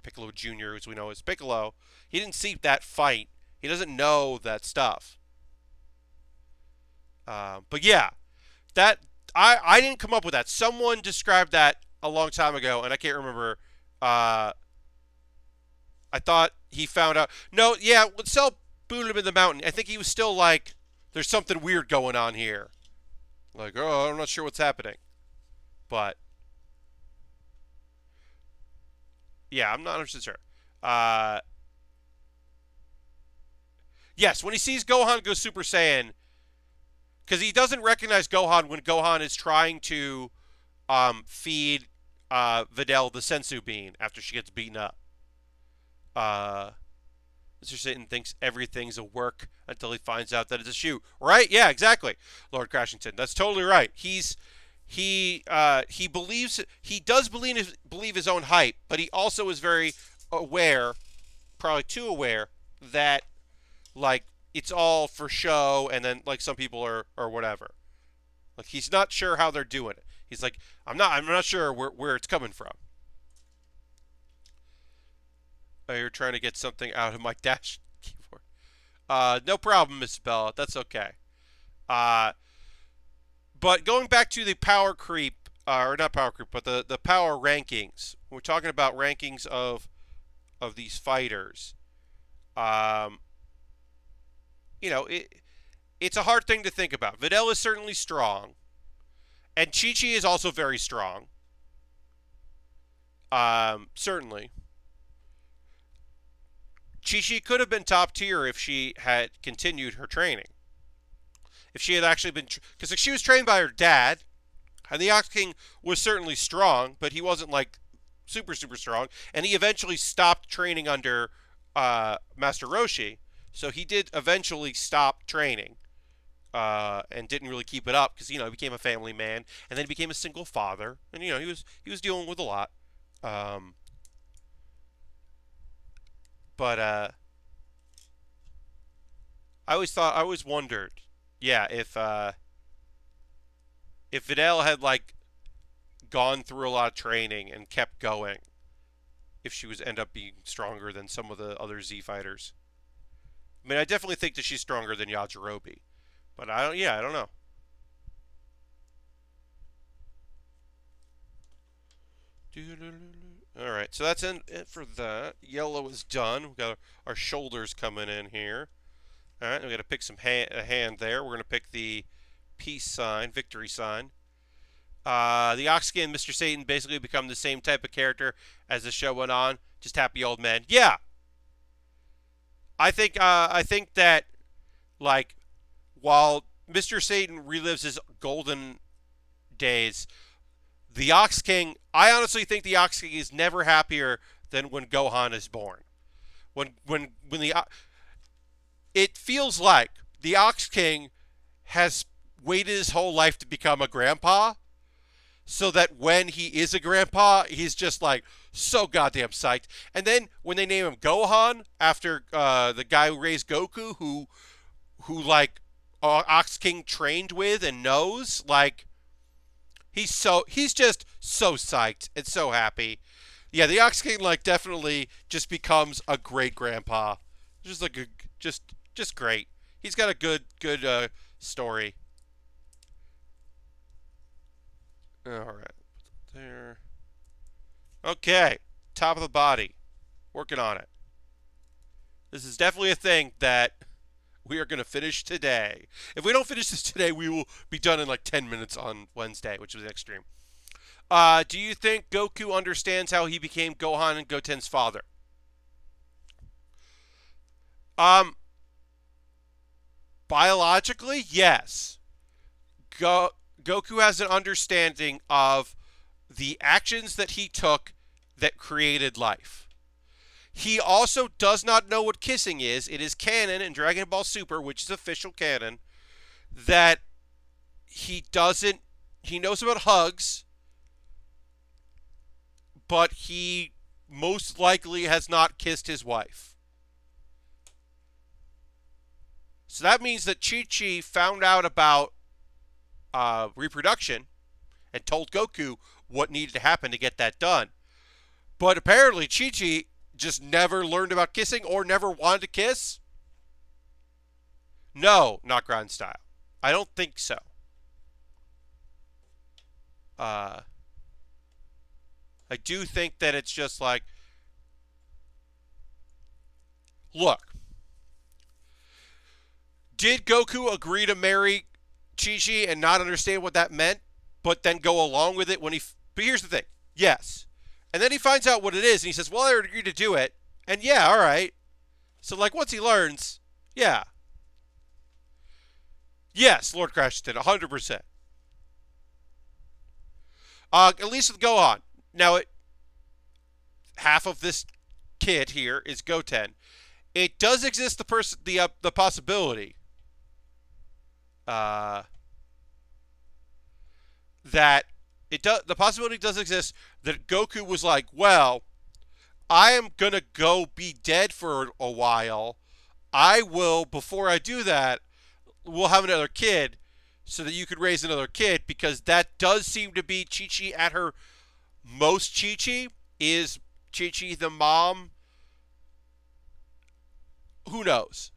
Piccolo Jr., as we know as Piccolo. He didn't see that fight. He doesn't know that stuff. But yeah, that I didn't come up with that. Someone described that a long time ago, and I can't remember. I thought he found out. No, yeah, when Cell booted him in the mountain, I think he was still like, there's something weird going on here. Like, oh, I'm not sure what's happening. But, yeah, I'm not 100% sure. Yes, when he sees Gohan go Super Saiyan, because he doesn't recognize Gohan when Gohan is trying to feed Videl the sensu bean after she gets beaten up. Mr. Satan thinks everything's a work until he finds out that it's a shoe. Right? Yeah, exactly. Lord Crashington, that's totally right. He does believe his own hype, but he also is very aware, probably too aware, that, like, it's all for show, and then, like, some people are or whatever. Like, he's not sure how they're doing it. He's like, I'm not sure where it's coming from. Oh, you're trying to get something out of my dash keyboard. No problem, Miss Bella. That's okay. But going back to the power creep, or not power creep, but the power rankings. We're talking about rankings of these fighters. It's a hard thing to think about. Videl is certainly strong, and Chi-Chi is also very strong. Certainly. Chi-Chi could have been top tier if she had continued her training. If she had actually been, because she was trained by her dad, and the Ox King was certainly strong, but he wasn't like super super strong, and he eventually stopped training under Master Roshi. So he did eventually stop training and didn't really keep it up because he became a family man, and then he became a single father, and he was dealing with a lot. Um, but I always wondered, yeah, if Videl had like gone through a lot of training and kept going, if she was end up being stronger than some of the other Z fighters. I mean, I definitely think that she's stronger than Yajirobe, but I don't. Yeah, I don't know. All right, so that's it for that. Yellow is done. We got our shoulders coming in here. All right, we got to pick a hand there. We're gonna pick the peace sign, victory sign. The Oxskin and Mr. Satan basically become the same type of character as the show went on, just happy old men. Yeah, I think that like while Mr. Satan relives his golden days, the Ox King, I honestly think the Ox King is never happier than when Gohan is born. When it feels like the Ox King has waited his whole life to become a grandpa, so that when he is a grandpa, he's just like so goddamn psyched. And then when they name him Gohan after the guy who raised Goku, who like Ox King trained with and knows, like he's just so psyched and so happy. Yeah, the Ox King like definitely just becomes a great grandpa. Just like just great. He's got a good story. All right, there. Okay, top of the body. Working on it. This is definitely a thing that we are going to finish today. If we don't finish this today, we will be done in like 10 minutes on Wednesday, which is the next stream. Do you think Goku understands how he became Gohan and Goten's father? Um, Biologically, yes. Goku has an understanding of the actions that he took that created life. He also does not know what kissing is. It is canon in Dragon Ball Super, which is official canon, that he doesn't. He knows about hugs, but he most likely has not kissed his wife. So that means that Chi-Chi found out about reproduction and told Goku what needed to happen to get that done. But apparently Chi-Chi just never learned about kissing or never wanted to kiss. No, not ground style. I don't think so. I do think that it's just like, look, did Goku agree to marry Chi-Chi and not understand what that meant, but then go along with it when he... But here's the thing. Yes. And then he finds out what it is, and he says, well, I agreed to do it. And yeah, all right. So, like, once he learns, yeah. Yes, Lord Crashington, 100%. At least with Gohan. Now, half of this kid here is Goten. It does exist the possibility that the possibility does exist that Goku was like, well, I am gonna go be dead for a while. I will, before I do that, we'll have another kid so that you could raise another kid, because that does seem to be Chi-Chi at her most Chi-Chi. Is Chi-Chi the mom? Who knows?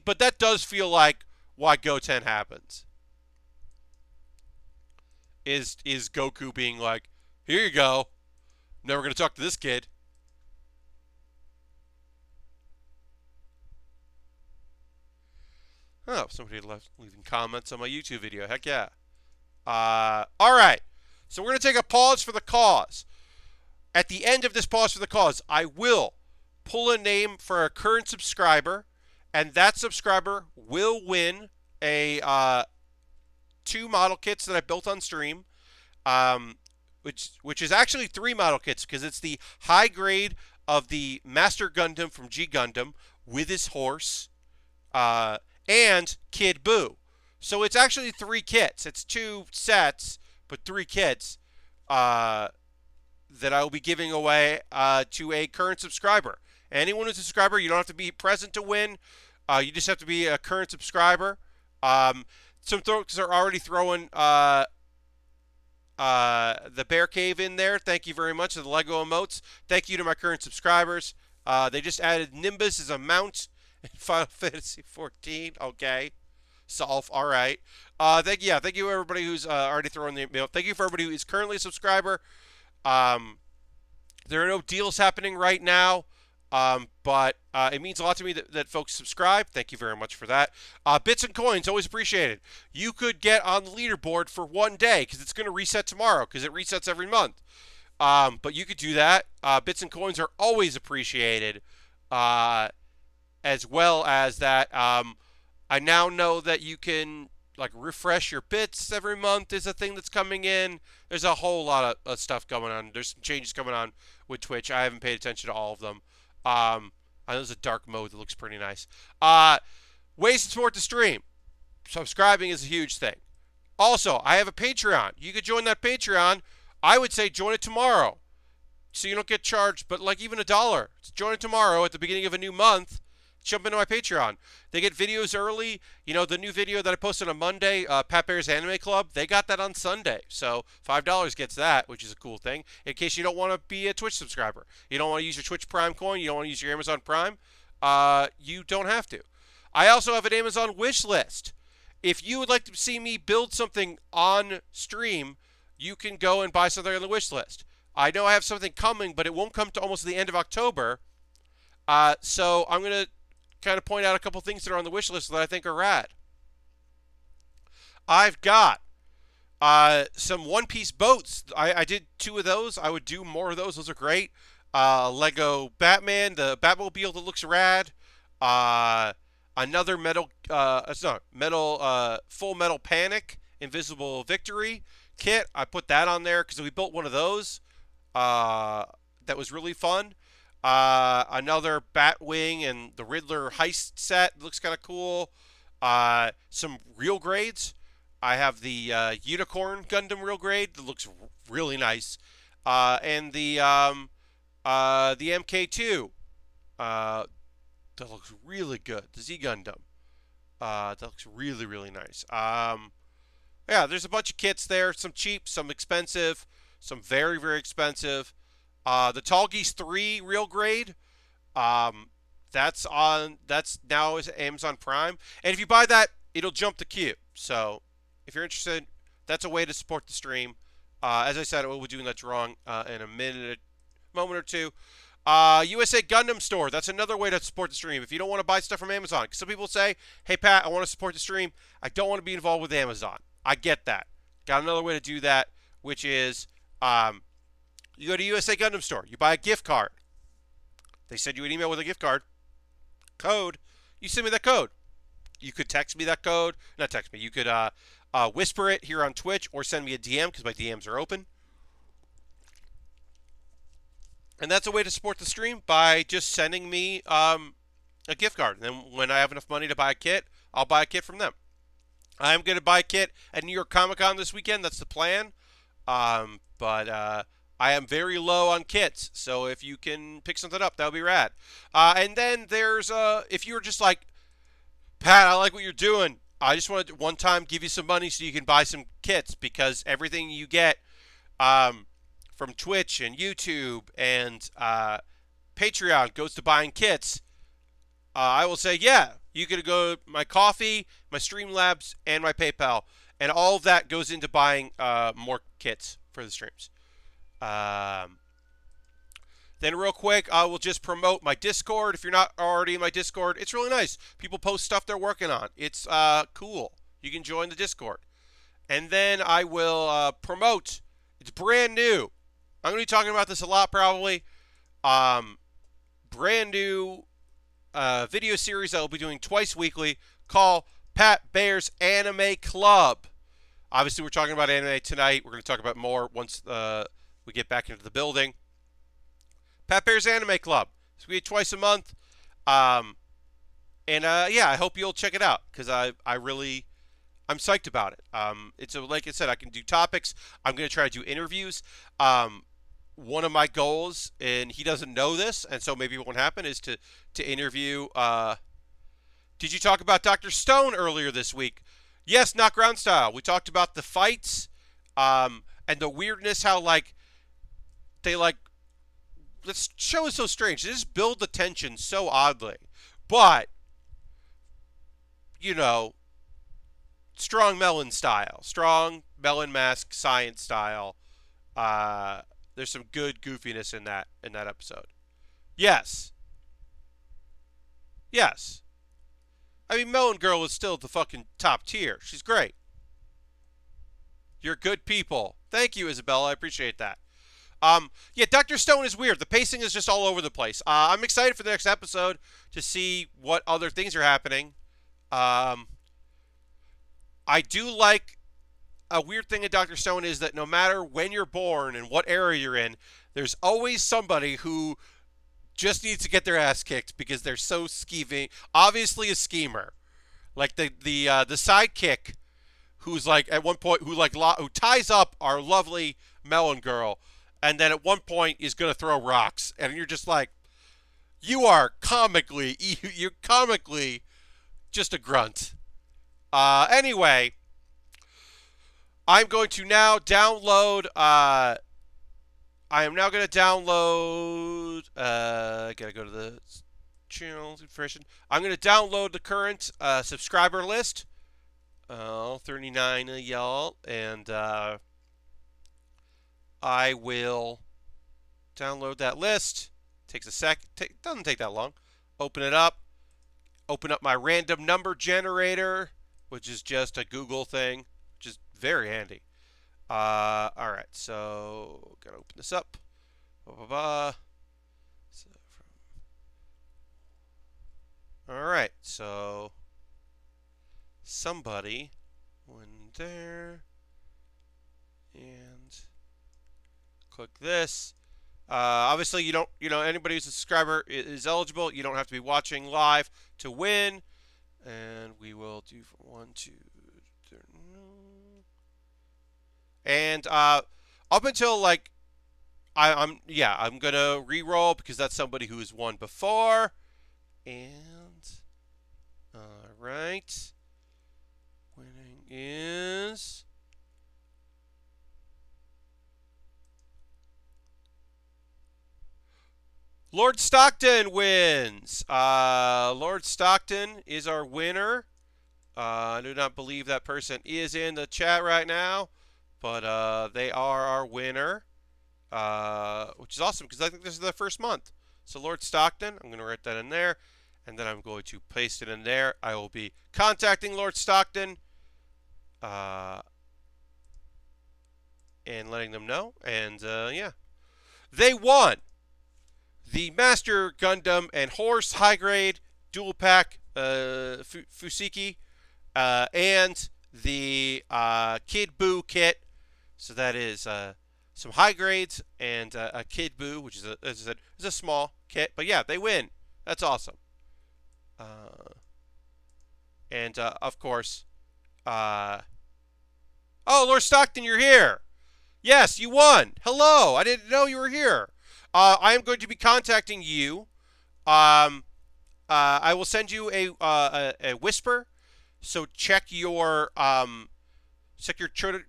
But that does feel like why Goten happens. Is Goku being like, here you go, never gonna talk to this kid. Oh, somebody leaving comments on my YouTube video. Heck yeah. All right. So we're going to take a pause for the cause. At the end of this pause for the cause, I will pull a name for a current subscriber, and that subscriber will win a 2 model kits that I built on stream, um, which is actually 3 model kits because it's the high grade of the Master Gundam from G Gundam with his horse, uh, and Kid Buu. So it's actually 3 kits. It's 2 sets, but 3 kits uh, that I will be giving away to a current subscriber. Anyone who's a subscriber, you don't have to be present to win. You just have to be a current subscriber. Some folks are already throwing the Bear Cave in there. Thank you very much to the Lego emotes. Thank you to my current subscribers. They just added Nimbus as a mount in Final Fantasy 14. Okay. Solve. All right. Thank you everybody who's already throwing the mail. Thank you for everybody who is currently a subscriber. There are no deals happening right now, but it means a lot to me that folks subscribe. Thank you very much for that. Bits and coins, always appreciated. You could get on the leaderboard for one day because it's going to reset tomorrow because it resets every month. But you could do that. Bits and coins are always appreciated, as well as that. I now know that you can refresh your bits every month is a thing that's coming in. There's a whole lot of stuff going on. There's some changes coming on with Twitch. I haven't paid attention to all of them. I know there's a dark mode that looks pretty nice. Ways to support the stream. Subscribing is a huge thing. Also, I have a Patreon. You could join that Patreon. I would say join it tomorrow, so you don't get charged, but even $1. Join it tomorrow at the beginning of a new month. Jump into my Patreon. They get videos early. The new video that I posted on Monday, Pat Baer's Anime Club, they got that on Sunday. So $5 gets that, which is a cool thing. In case you don't want to be a Twitch subscriber. You don't want to use your Twitch Prime coin. You don't want to use your Amazon Prime. You don't have to. I also have an Amazon wish list. If you would like to see me build something on stream, you can go and buy something on the wish list. I know I have something coming, but it won't come to almost the end of October. So I'm going to kind of point out a couple things that are on the wish list that I think are rad. I've got some One Piece boats. I did 2 of those. I would do more of those. Those are great. Lego Batman, the Batmobile that looks rad. Another Full Metal Panic, Invisible Victory kit. I put that on there because we built one of those. That was really fun. Another Batwing and the Riddler heist set looks kind of cool. Some real grades. I have the Unicorn Gundam real grade that looks really nice, and the MK2 that looks really good. The Z Gundam that looks really, really nice. Yeah, there's a bunch of kits there. Some cheap, some expensive, some very, very expensive. The Tall Geese 3 real grade, that's now is Amazon Prime, and if you buy that, it'll jump the queue. So if you're interested, that's a way to support the stream. As I said, we'll be doing that drawing in a moment or two. USA Gundam Store, that's another way to support the stream. If you don't want to buy stuff from Amazon, because some people say, hey Pat, I want to support the stream, I don't want to be involved with Amazon. I get that. Got another way to do that, which is you go to USA Gundam Store. You buy a gift card. They send you an email with a gift card. Code. You send me that code. You could text me that code. Not text me. You could whisper it here on Twitch or send me a DM because my DMs are open. And that's a way to support the stream by just sending me a gift card. And then when I have enough money to buy a kit, I'll buy a kit from them. I'm going to buy a kit at New York Comic Con this weekend. That's the plan. But I am very low on kits, so if you can pick something up, that would be rad. And then there's, if you're just like, Pat, I like what you're doing. I just want to one time give you some money so you can buy some kits, because everything you get from Twitch and YouTube and Patreon goes to buying kits. I will say, yeah, you could go my coffee, my Streamlabs, and my PayPal, and all of that goes into buying more kits for the streams. Then real quick, I will just promote my Discord. If you're not already in my Discord, it's really nice. People post stuff they're working on. It's cool. You can join the Discord. And then I will promote. It's brand new. I'm going to be talking about this a lot probably. Brand new video series I will be doing twice weekly called Pat Baer's Anime Club. Obviously, we're talking about anime tonight. We're going to talk about more once we get back into the building. Pat Bear's Anime Club. It's going to be twice a month. Um, yeah, I hope you'll check it out because I'm psyched about it. Like I said, I can do topics. I'm going to try to do interviews. One of my goals, and he doesn't know this, and so maybe it won't happen, is to interview. Did you talk about Dr. Stone earlier this week? Yes, not ground style. We talked about the fights, and the weirdness. How they this show is so strange. They just build the tension so oddly, but you know, strong melon style, strong melon mask science style. There's some good goofiness in that episode. Yes, yes. I mean, Melon Girl is still the fucking top tier. She's great. You're good people. Thank you, Isabella. I appreciate that. Yeah, Dr. Stone is weird. The pacing is just all over the place. I'm excited for the next episode to see what other things are happening. Um, I do like a weird thing in Dr. Stone is that no matter when you're born and what era you're in, there's always somebody who just needs to get their ass kicked because they're so skeeving. Obviously, a schemer, like the sidekick, who's like at one point who ties up our lovely Melon Girl, and then at one point is gonna throw rocks, and you're just like, you're comically just a grunt. Anyway, I'm going to now download. I am now going to download. Gotta go to the channel information. I'm going to download the current subscriber list. 39 of y'all, and I will download that list. Takes a sec. Doesn't take that long. Open it up. Open up my random number generator, which is just a Google thing, which is very handy. All right, so gotta open this up. All right, so somebody went there and click this. Obviously, anybody who's a subscriber is eligible. You don't have to be watching live to win. And we will do 1, 2, 3. And up until I'm gonna re-roll because that's somebody who has won before. And all right, winning is Lord Stockton wins. Lord Stockton is our winner. I do not believe that person is in the chat right now, but they are our winner, which is awesome because I think this is the first month. So Lord Stockton, I'm going to write that in there, and then I'm going to paste it in there. I will be contacting Lord Stockton and letting them know. And yeah, they won the Master Gundam and Horse High Grade Dual Pack Fusiki and the Kid Buu kit. So that is some high grades and a Kid Buu, which is a small kit. But yeah, they win. That's awesome. And of course, oh, Lord Stockton, you're here. Yes, you won. Hello. I didn't know you were here. I am going to be contacting you. I will send you a whisper. So check your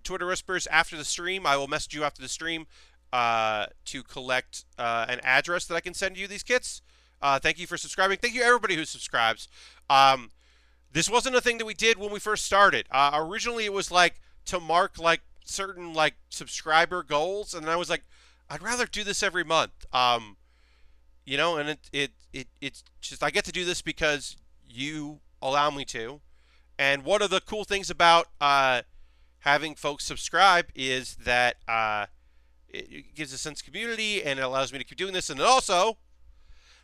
Twitter whispers after the stream. I will message you after the stream to collect an address that I can send you these kits. Thank you for subscribing. Thank you everybody who subscribes. This wasn't a thing that we did when we first started. Originally, it was to mark certain subscriber goals, and then I was like, I'd rather do this every month. And it's just I get to do this because you allow me to. And one of the cool things about having folks subscribe is that it gives a sense of community, and it allows me to keep doing this. And it also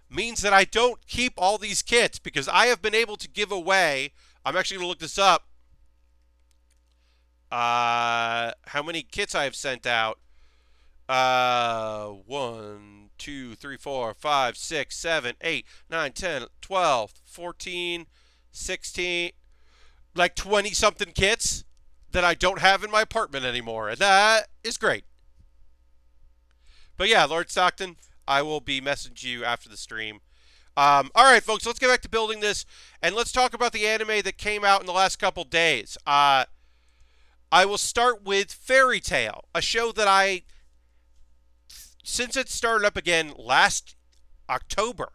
means that I don't keep all these kits because I have been able to give away. I'm actually going to look this up. How many kits I have sent out? 1, 2, 3, 4, 5, 6, 7, 8, 9, 10, 12, 14, 16, like 20 something kits that I don't have in my apartment anymore. And that is great. But yeah, Lord Stockton, I will be messaging you after the stream. All right, folks, let's get back to building this, and let's talk about the anime that came out in the last couple days. I will start with Fairy Tail, a show that since it started up again last October.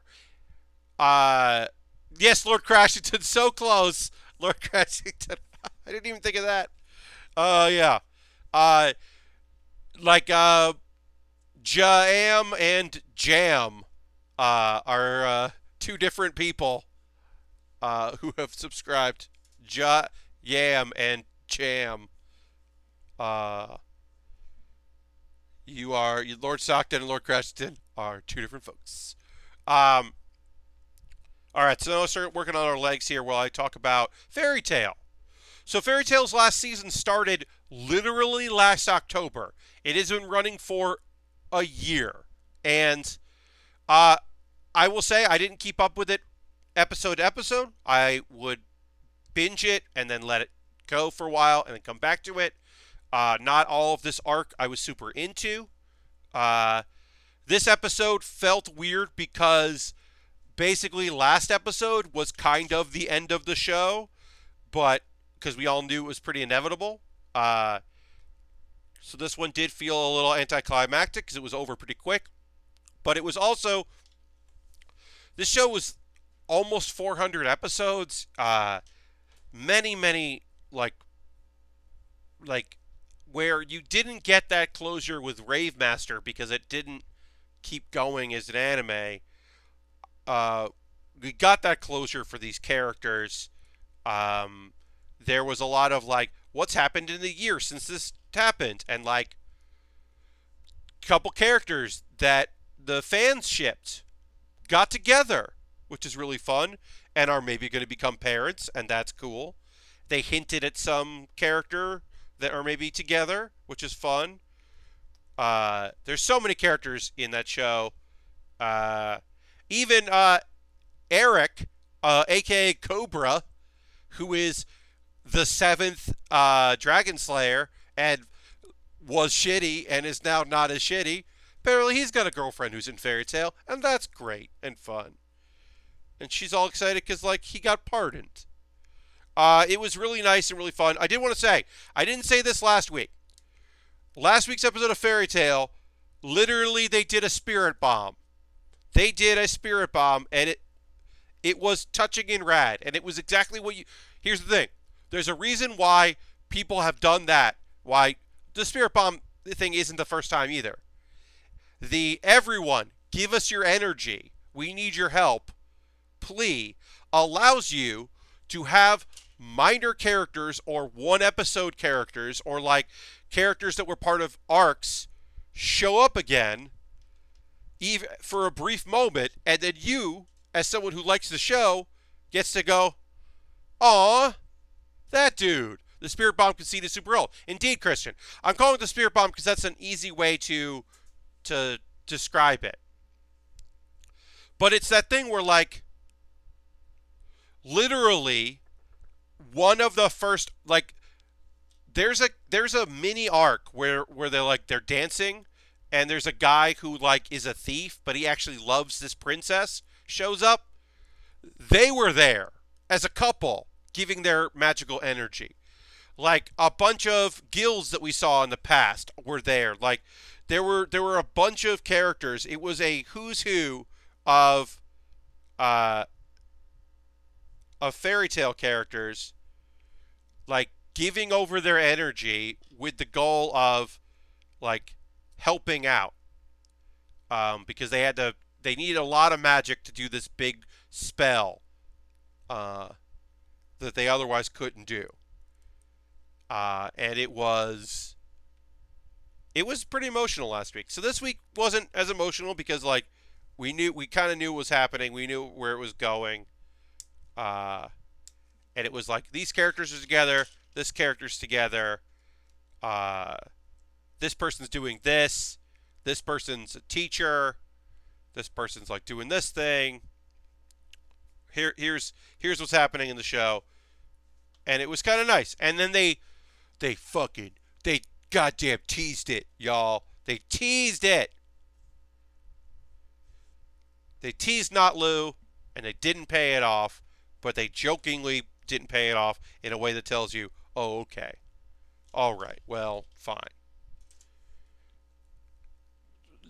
Yes, Lord Crashington, so close. Lord Crashington, I didn't even think of that. Yeah. Uh, like, Jam and Jam are two different people who have subscribed. Yam and Jam. Uh, Lord Stockton and Lord Crashington are two different folks. All right, so now let's start working on our legs here while I talk about Fairy Tail. So Fairy Tail's last season started literally last October. It has been running for a year. And I will say I didn't keep up with it episode to episode. I would binge it and then let it go for a while and then come back to it. Not all of this arc I was super into. This episode felt weird because basically last episode was kind of the end of the show, but because we all knew it was pretty inevitable. So this one did feel a little anticlimactic because it was over pretty quick. But it was also, this show was almost 400 episodes. Many, like where you didn't get that closure with Rave Master because it didn't keep going as an anime. We got that closure for these characters. There was a lot of like, what's happened in the year since this happened, and like a couple characters that the fans shipped got together, which is really fun, and are maybe going to become parents, and that's cool. They hinted at some character that are maybe together, which is fun. There's so many characters in that show. Even Eric, aka Cobra, who is the seventh Dragon Slayer and was shitty and is now not as shitty. Apparently he's got a girlfriend who's in Fairy Tail, and that's great and fun. And she's all excited because, like, he got pardoned. It was really nice and really fun. I did want to say, I didn't say this last week. Last week's episode of Fairy Tail, literally they did a spirit bomb. They did a spirit bomb, and it was touching and rad. And it was exactly what you... Here's the thing. There's a reason why people have done that. Why the spirit bomb thing isn't the first time either. The everyone, give us your energy, we need your help plea allows you to have minor characters or one episode characters or like characters that were part of arcs show up again even for a brief moment, and then you, as someone who likes the show, gets to go, aw, that dude. The spirit bomb conceit is super old. Indeed, Christian. I'm calling it the spirit bomb because that's an easy way to describe it. But it's that thing where, like, literally one of the first, like, there's a mini arc where they're dancing, and there's a guy who like is a thief, but he actually loves this princess, shows up. They were there as a couple giving their magical energy. Like a bunch of guilds that we saw in the past were there. Like there were a bunch of characters. It was a who's who of Fairy Tail characters, like giving over their energy with the goal of like helping out, because they needed a lot of magic to do this big spell that they otherwise couldn't do. And it was pretty emotional last week. So this week wasn't as emotional because like we kind of knew what was happening. We knew where it was going. And it was like these characters are together, this character's together. uh, this person's doing this. This person's a teacher. This person's like doing this thing. Here's what's happening in the show, and it was kind of nice. And then they goddamn teased it, y'all. They teased it. They teased Not Lou, and they didn't pay it off, but they jokingly didn't pay it off in a way that tells you, oh, okay. All right, well, fine.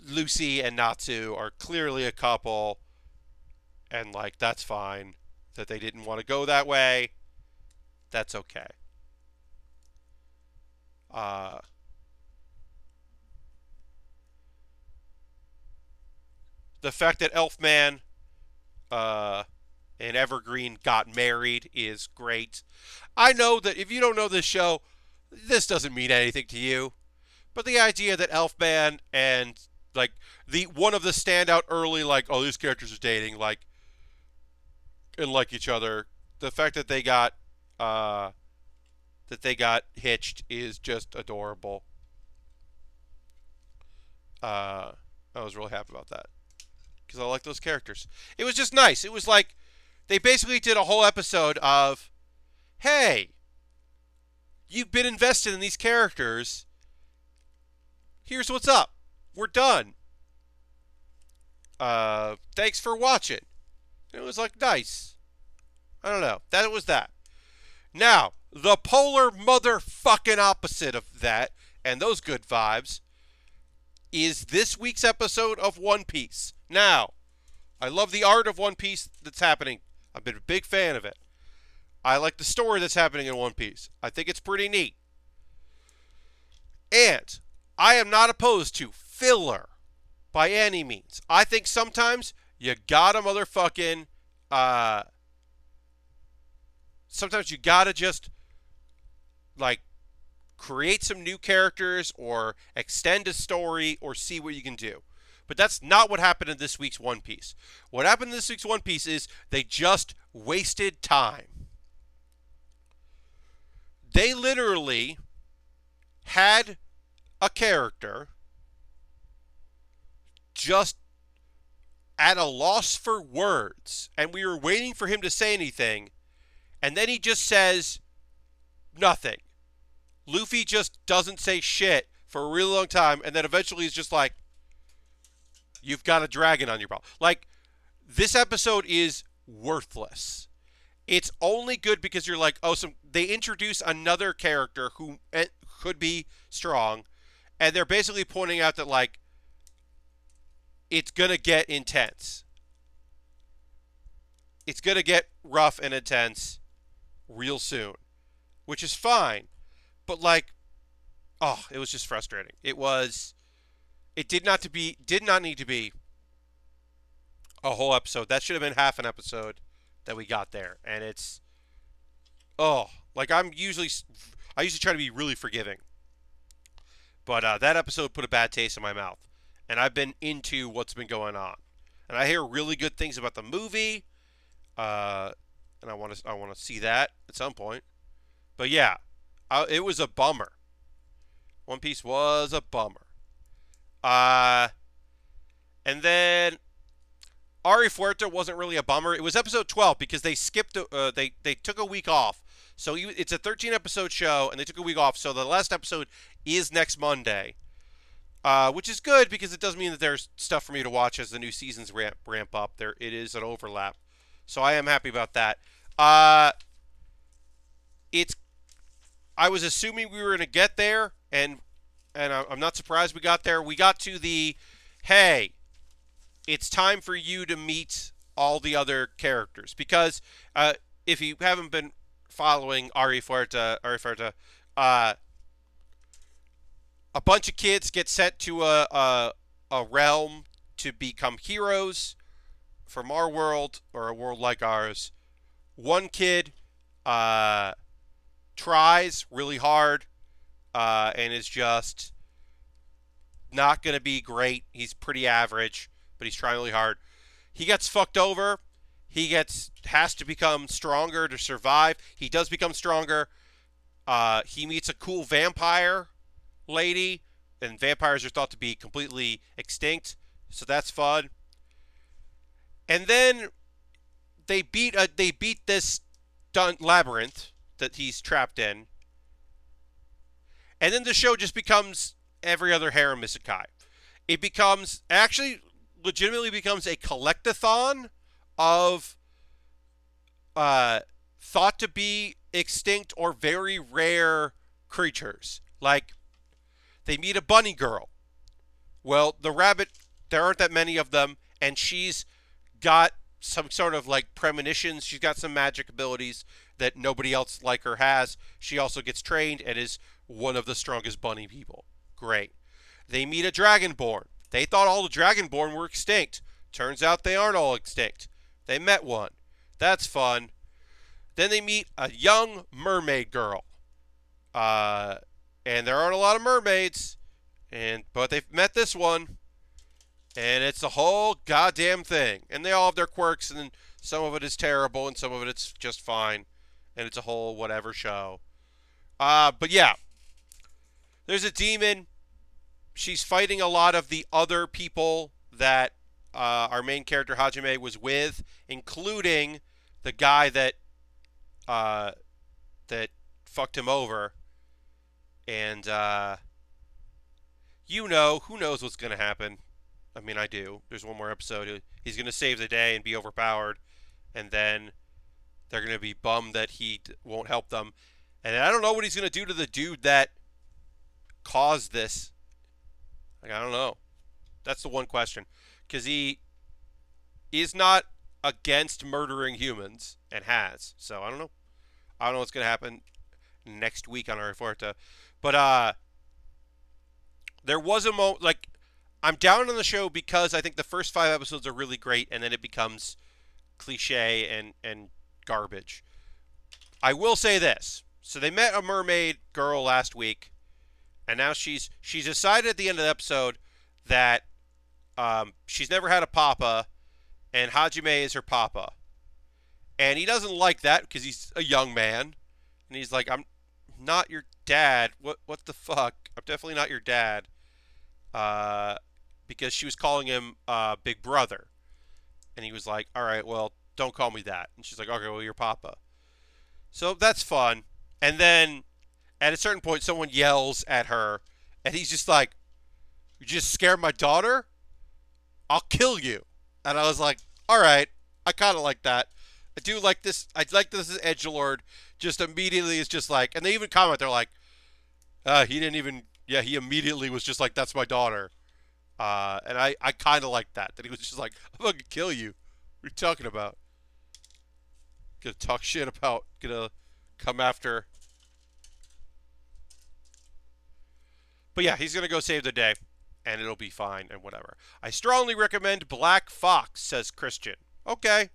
Lucy and Natsu are clearly a couple, and, like, that's fine. That they didn't want to go that way, that's okay. Uh, the fact that Elfman and Evergreen got married is great. I know that if you don't know this show, this doesn't mean anything to you. But the idea that Elfman and like the one of the standout early like, oh, these characters are dating, like and like each other, the fact that they got hitched is just adorable. I was really happy about that because I like those characters. It was just nice. It was like they basically did a whole episode of, hey, you've been invested in these characters. Here's what's up. We're done. Thanks for watching. It was like nice. I don't know. That was that. Now, the polar motherfucking opposite of that, and those good vibes, is this week's episode of One Piece. Now, I love the art of One Piece that's happening. I've been a big fan of it. I like the story that's happening in One Piece. I think it's pretty neat. And I am not opposed to filler by any means. I think sometimes you gotta motherfucking, sometimes you gotta just, like, create some new characters or extend a story or see what you can do. But that's not what happened in this week's One Piece. What happened in this week's One Piece is they just wasted time. They literally had a character just at a loss for words, and we were waiting for him to say anything, and then he just says nothing. Luffy just doesn't say shit for a really long time, and then eventually he's just like, you've got a dragon on your belt. Like, this episode is worthless. It's only good because you're like, oh, they introduce another character who could be strong, and they're basically pointing out that, like, it's going to get intense. It's going to get rough and intense real soon, which is fine. But, like, oh, it was just frustrating. It did not need to be a whole episode. That should have been half an episode that we got there. And it's, oh, like I usually try to be really forgiving. But that episode put a bad taste in my mouth. And I've been into what's been going on. And I hear really good things about the movie. And I want to see that at some point. But yeah, it was a bummer. One Piece was a bummer. And then Arifureta wasn't really a bummer. It was episode 12 because they skipped. They took a week off. So it's a 13 episode show, and they took a week off. So the last episode is next Monday, which is good because it does mean that there's stuff for me to watch as the new seasons ramp up. It is an overlap, so I am happy about that. I was assuming we were going to get there, and I'm not surprised we got there. We got to the, hey, it's time for you to meet all the other characters. Because if you haven't been following Arifureta, a bunch of kids get sent to a realm to become heroes from our world, or a world like ours. One kid tries really hard and is just not going to be great. He's pretty average, but he's trying really hard. He gets fucked over. Has to become stronger to survive. He does become stronger. He meets a cool vampire lady, and vampires are thought to be completely extinct. So that's fun. And then they beat this labyrinth that he's trapped in, and then the show just becomes every other harem isekai. It becomes actually legitimately becomes a collectathon of uh, thought to be extinct or very rare creatures. Like they meet a bunny girl. Well, the rabbit, there aren't that many of them, and she's got some sort of like premonitions. She's got some magic abilities that nobody else like her has. She also gets trained and is one of the strongest bunny people. Great. They meet a dragonborn. They thought all the dragonborn were extinct. Turns out they aren't all extinct. They met one. That's fun. Then they meet a young mermaid girl. And there aren't a lot of mermaids, but they've met this one, and it's a whole goddamn thing. And they all have their quirks, and some of it is terrible, and some of it's just fine, and it's a whole whatever show. But yeah, there's a demon. She's fighting a lot of the other people that our main character Hajime was with, including the guy that fucked him over. And who knows what's going to happen. I mean, I do. There's one more episode. He's going to save the day and be overpowered, and then they're going to be bummed that he won't help them. And I don't know what he's going to do to the dude that caused this. Like, I don't know. That's the one question. Because he is not against murdering humans, and has. So, I don't know. I don't know what's going to happen next week on Arifureta. But there was a moment, like, I'm down on the show because I think the first 5 episodes are really great, and then it becomes cliche and garbage. I will say this. So they met a mermaid girl last week, and now she's decided at the end of the episode that she's never had a papa, and Hajime is her papa. And he doesn't like that because he's a young man, and he's like, I'm not your dad. What the fuck? I'm definitely not your dad. Because she was calling him Big Brother. And he was like, all right, well, don't call me that. And she's like, okay, well, you're Papa. So that's fun. And then at a certain point, someone yells at her, and he's just like, you just scared my daughter? I'll kill you. And I was like, all right, I kind of like that. I do like this. I like this as edgelord. Just immediately is just like, and they even comment, they're like, he didn't even, yeah, he immediately was just like, that's my daughter. And I kind of like that he was just like, I'm gonna kill you. What are you talking about? Gonna talk shit about, gonna come after. But yeah, he's gonna go save the day, and it'll be fine and whatever. I strongly recommend Black Fox, says Christian. Okay.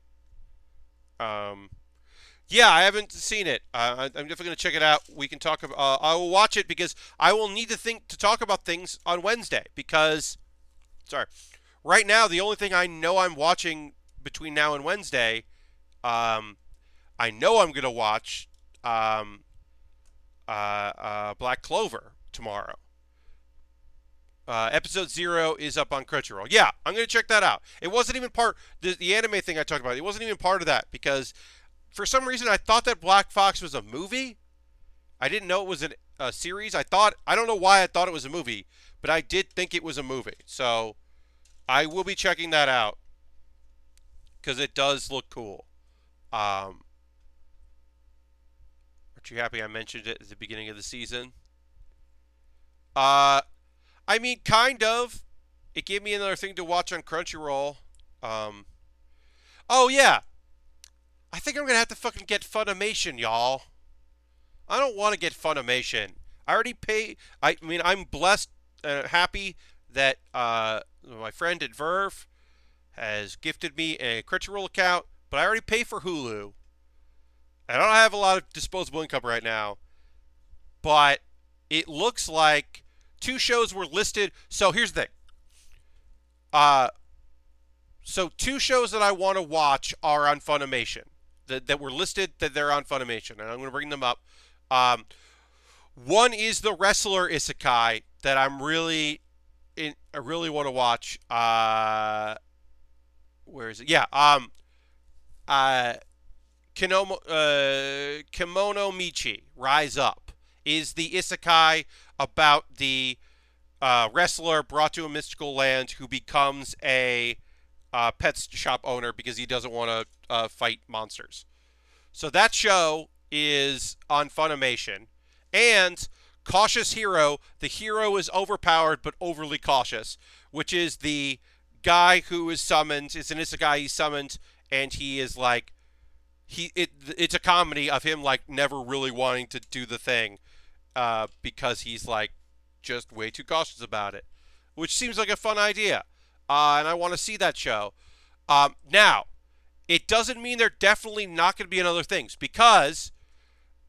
Yeah, I haven't seen it. I'm definitely going to check it out. We can talk about. I will watch it because I will need to talk about things on Wednesday. Because, sorry, right now the only thing I know I'm watching between now and Wednesday, I know I'm going to watch Black Clover tomorrow. Episode 0 is up on Crunchyroll. Yeah, I'm going to check that out. It wasn't even part the anime thing I talked about. It wasn't even part of that because. For some reason, I thought that Black Fox was a movie. I didn't know it was a series. I don't know why I thought it was a movie, but I did think it was a movie. So I will be checking that out because it does look cool. Aren't you happy I mentioned it at the beginning of the season? I mean, kind of. It gave me another thing to watch on Crunchyroll. Oh, yeah. I think I'm going to have to fucking get Funimation, y'all. I don't want to get Funimation. I already pay. I mean, I'm blessed and happy that my friend at Verve has gifted me a Crunchyroll account, but I already pay for Hulu. I don't have a lot of disposable income right now, but it looks like 2 shows were listed. So here's the thing. So 2 shows that I want to watch are on Funimation. That were listed that they're on Funimation, and I'm going to bring them up. One is the wrestler isekai that I really want to watch. Where is it? Yeah. Uh, Kimono Michi, Rise Up, is the isekai about the wrestler brought to a mystical land who becomes a pet shop owner because he doesn't want to fight monsters. So that show is on Funimation. And Cautious Hero, the hero is overpowered but overly cautious, which is the guy who is summoned. It's an isekai he's summoned, and he is like it's a comedy of him like never really wanting to do the thing because he's like just way too cautious about it, which seems like a fun idea, and I want to see that show. Now, it doesn't mean they're definitely not going to be in other things because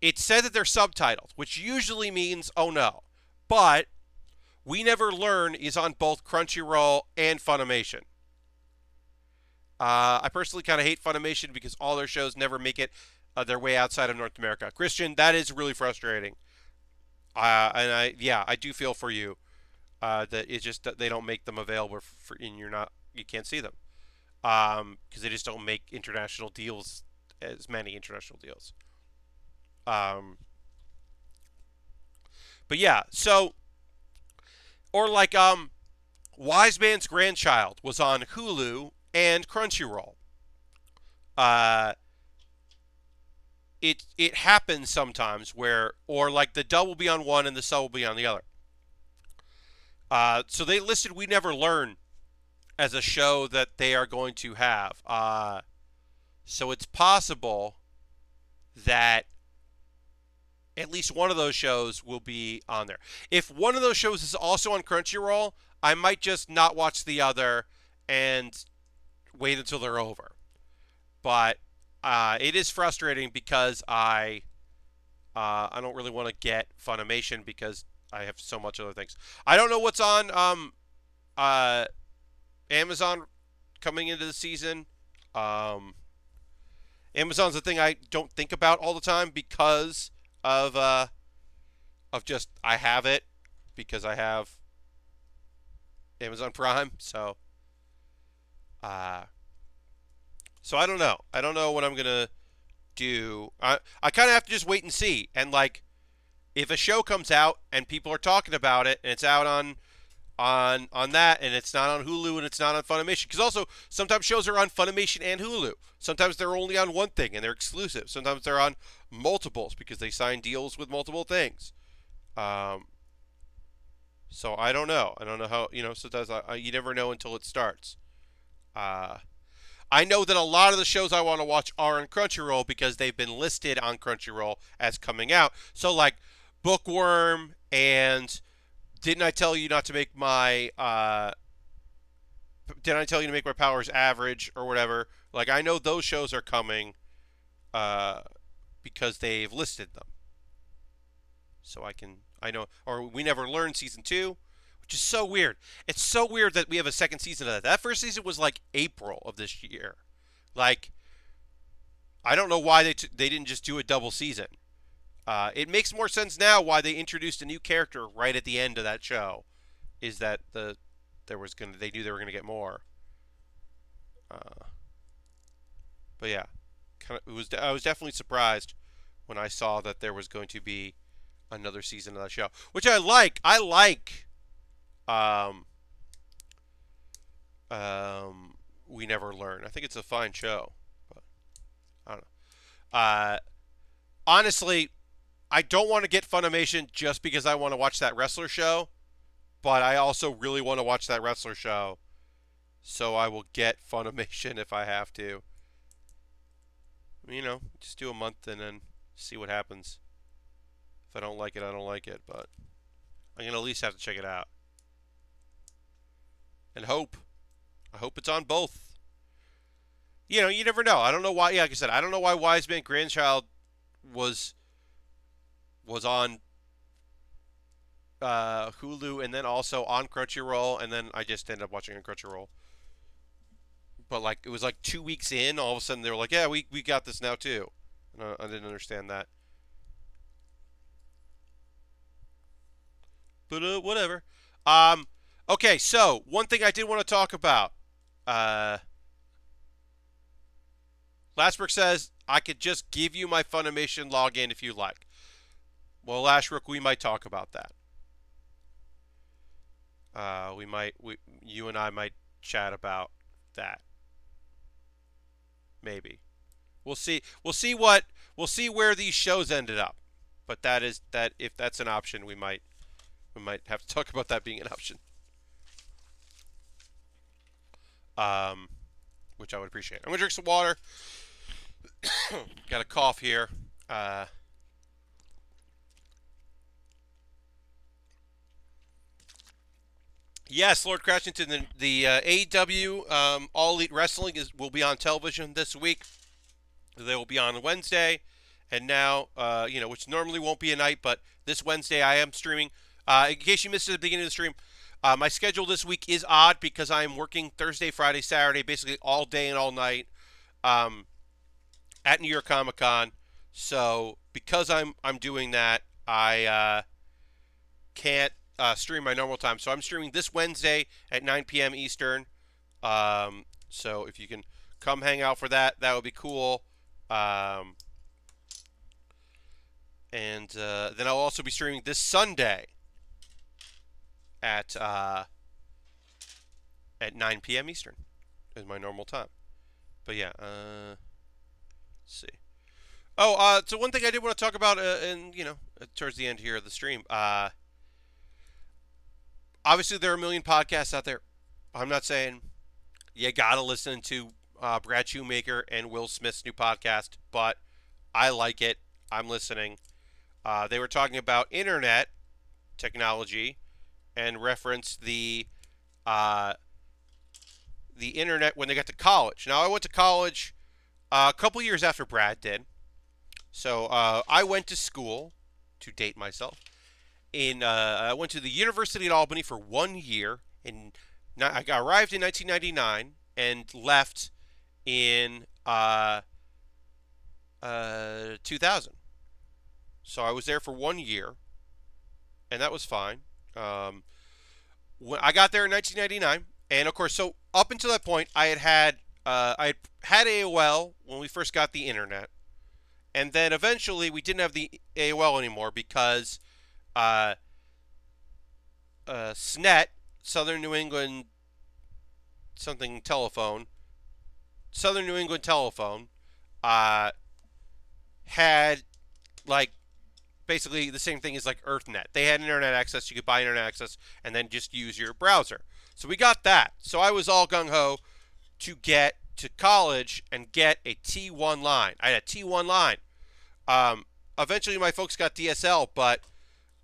it said that they're subtitled, which usually means oh no. But We Never Learn is on both Crunchyroll and Funimation. I personally kind of hate Funimation because all their shows never make it their way outside of North America. Christian, that is really frustrating. I do feel for you that it's just that they don't make them available and you can't see them because they just don't make international deals as many international deals. Um, but yeah, so or like Wise Man's Grandchild was on Hulu and Crunchyroll. Uh, it happens sometimes where or like the dub will be on one and the sub will be on the other. So they listed We Never Learn as a show that they are going to have. So it's possible that at least one of those shows will be on there. If one of those shows is also on Crunchyroll, I might just not watch the other and wait until they're over. But it is frustrating because I don't really want to get Funimation because I have so much other things. I don't know what's on Amazon coming into the season. Amazon's a thing I don't think about all the time because of just I have it because I have Amazon Prime. So I don't know. I don't know what I'm gonna do. I kind of have to just wait and see. And like, if a show comes out and people are talking about it and it's out on that and it's not on Hulu and it's not on Funimation, because also sometimes shows are on Funimation and Hulu. Sometimes they're only on one thing and they're exclusive. Sometimes they're on multiples because they sign deals with multiple things. So I don't know. I don't know how sometimes you never know until it starts. I know that a lot of the shows I want to watch are on Crunchyroll because they've been listed on Crunchyroll as coming out. So like Bookworm and Didn't I Tell You Not to Make My Didn't I Tell You to Make My Powers Average or whatever. Like I know those shows are coming because they've listed them. So I know or We Never Learned season 2, which is so weird. It's so weird that we have a second season of that. That first season was like April of this year. Like, I don't know why they didn't just do a double season. It makes more sense now why they introduced a new character right at the end of that show. Is that they knew they were gonna get more. But yeah, I was definitely surprised when I saw that there was going to be another season of that show, which I like. I like um, We Never Learn. I think it's a fine show, but I don't know. Honestly, I don't want to get Funimation just because I want to watch that wrestler show, but I also really want to watch that wrestler show, so I will get Funimation if I have to. Just do a month and then see what happens. If I don't like it, I don't like it, but I'm going to at least have to check it out. And hope. I hope it's on both. You never know. I don't know why. Yeah, like I said, I don't know why Wise Man Grandchild was on Hulu and then also on Crunchyroll, and then I just ended up watching on Crunchyroll. But like it was like 2 weeks in, all of a sudden they were like, "Yeah, we got this now too," and I didn't understand that. But whatever. Um, okay, so one thing I did want to talk about. Uh, Lashbrook says I could just give you my Funimation login if you like. Well, Lashbrook, we might talk about that. You and I might chat about that. Maybe we'll see. We'll see where these shows ended up. But that is that. If that's an option, we might have to talk about that being an option. Um, which I would appreciate. I'm gonna drink some water. Got a cough here. Uh, yes, Lord Crashington, the AEW All Elite Wrestling will be on television this week. They will be on Wednesday, and now which normally won't be a night, but this Wednesday I am streaming. In case you missed it at the beginning of the stream, my schedule this week is odd because I am working Thursday, Friday, Saturday, basically all day and all night. Um, at New York Comic Con. So because I'm doing that, I can't stream my normal time. So I'm streaming this Wednesday at 9 p.m. Eastern. So if you can come hang out for that, that would be cool. And then I'll also be streaming this Sunday at 9 p.m. Eastern is my normal time. But yeah, let's see. Oh, so one thing I did want to talk about, towards the end here of the stream. Obviously, there are a million podcasts out there. I'm not saying you gotta listen to Brad Shoemaker and Will Smith's new podcast, but I like it. I'm listening. They were talking about internet technology and referenced the internet when they got to college. Now, I went to college a couple years after Brad did. So I went to school, to date myself. I went to the University at Albany for 1 year. I arrived in 1999 and left in 2000. So I was there for 1 year, and that was fine. When I got there in 1999, and of course, so up until that point, I had AOL when we first got the internet. And then eventually we didn't have the AOL anymore because SNET, Southern New England something telephone, Southern New England Telephone, had like basically the same thing as like EarthNet. They had internet access. You could buy internet access and then just use your browser. So we got that. So I was all gung-ho to get to college and get a T1 line. I had a T1 line. Eventually my folks got DSL, but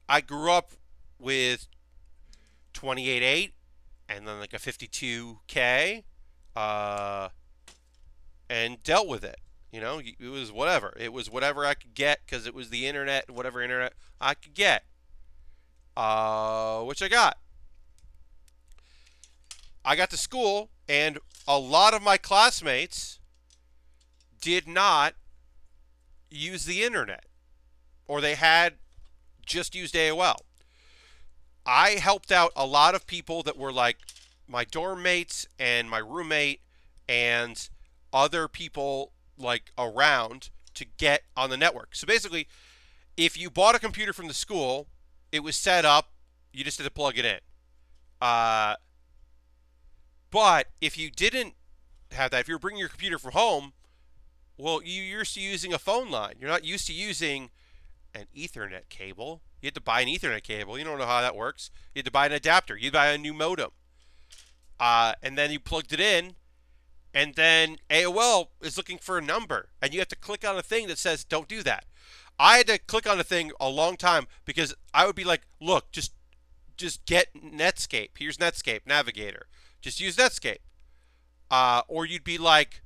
I grew up with 28.8 and then like a 52K and dealt with it. You know, it was whatever. It was whatever I could get because it was the internet, whatever internet I could get, which I got. I got to school, and a lot of my classmates did not use the internet, or they had just used AOL. I helped out a lot of people that were like my dorm mates and my roommate and other people like around to get on the network. So basically, if you bought a computer from the school, it was set up, you just had to plug it in. But if you didn't have that, if you were bringing your computer from home, well, you're used to using a phone line. You're not used to using an Ethernet cable. You had to buy an Ethernet cable. You don't know how that works. You had to buy an adapter. You buy a new modem. And then you plugged it in, and then AOL is looking for a number, and you have to click on a thing that says, don't do that. I had to click on a thing a long time because I would be like, look, just get Netscape. Here's Netscape Navigator. Just use Netscape. Or you'd be like,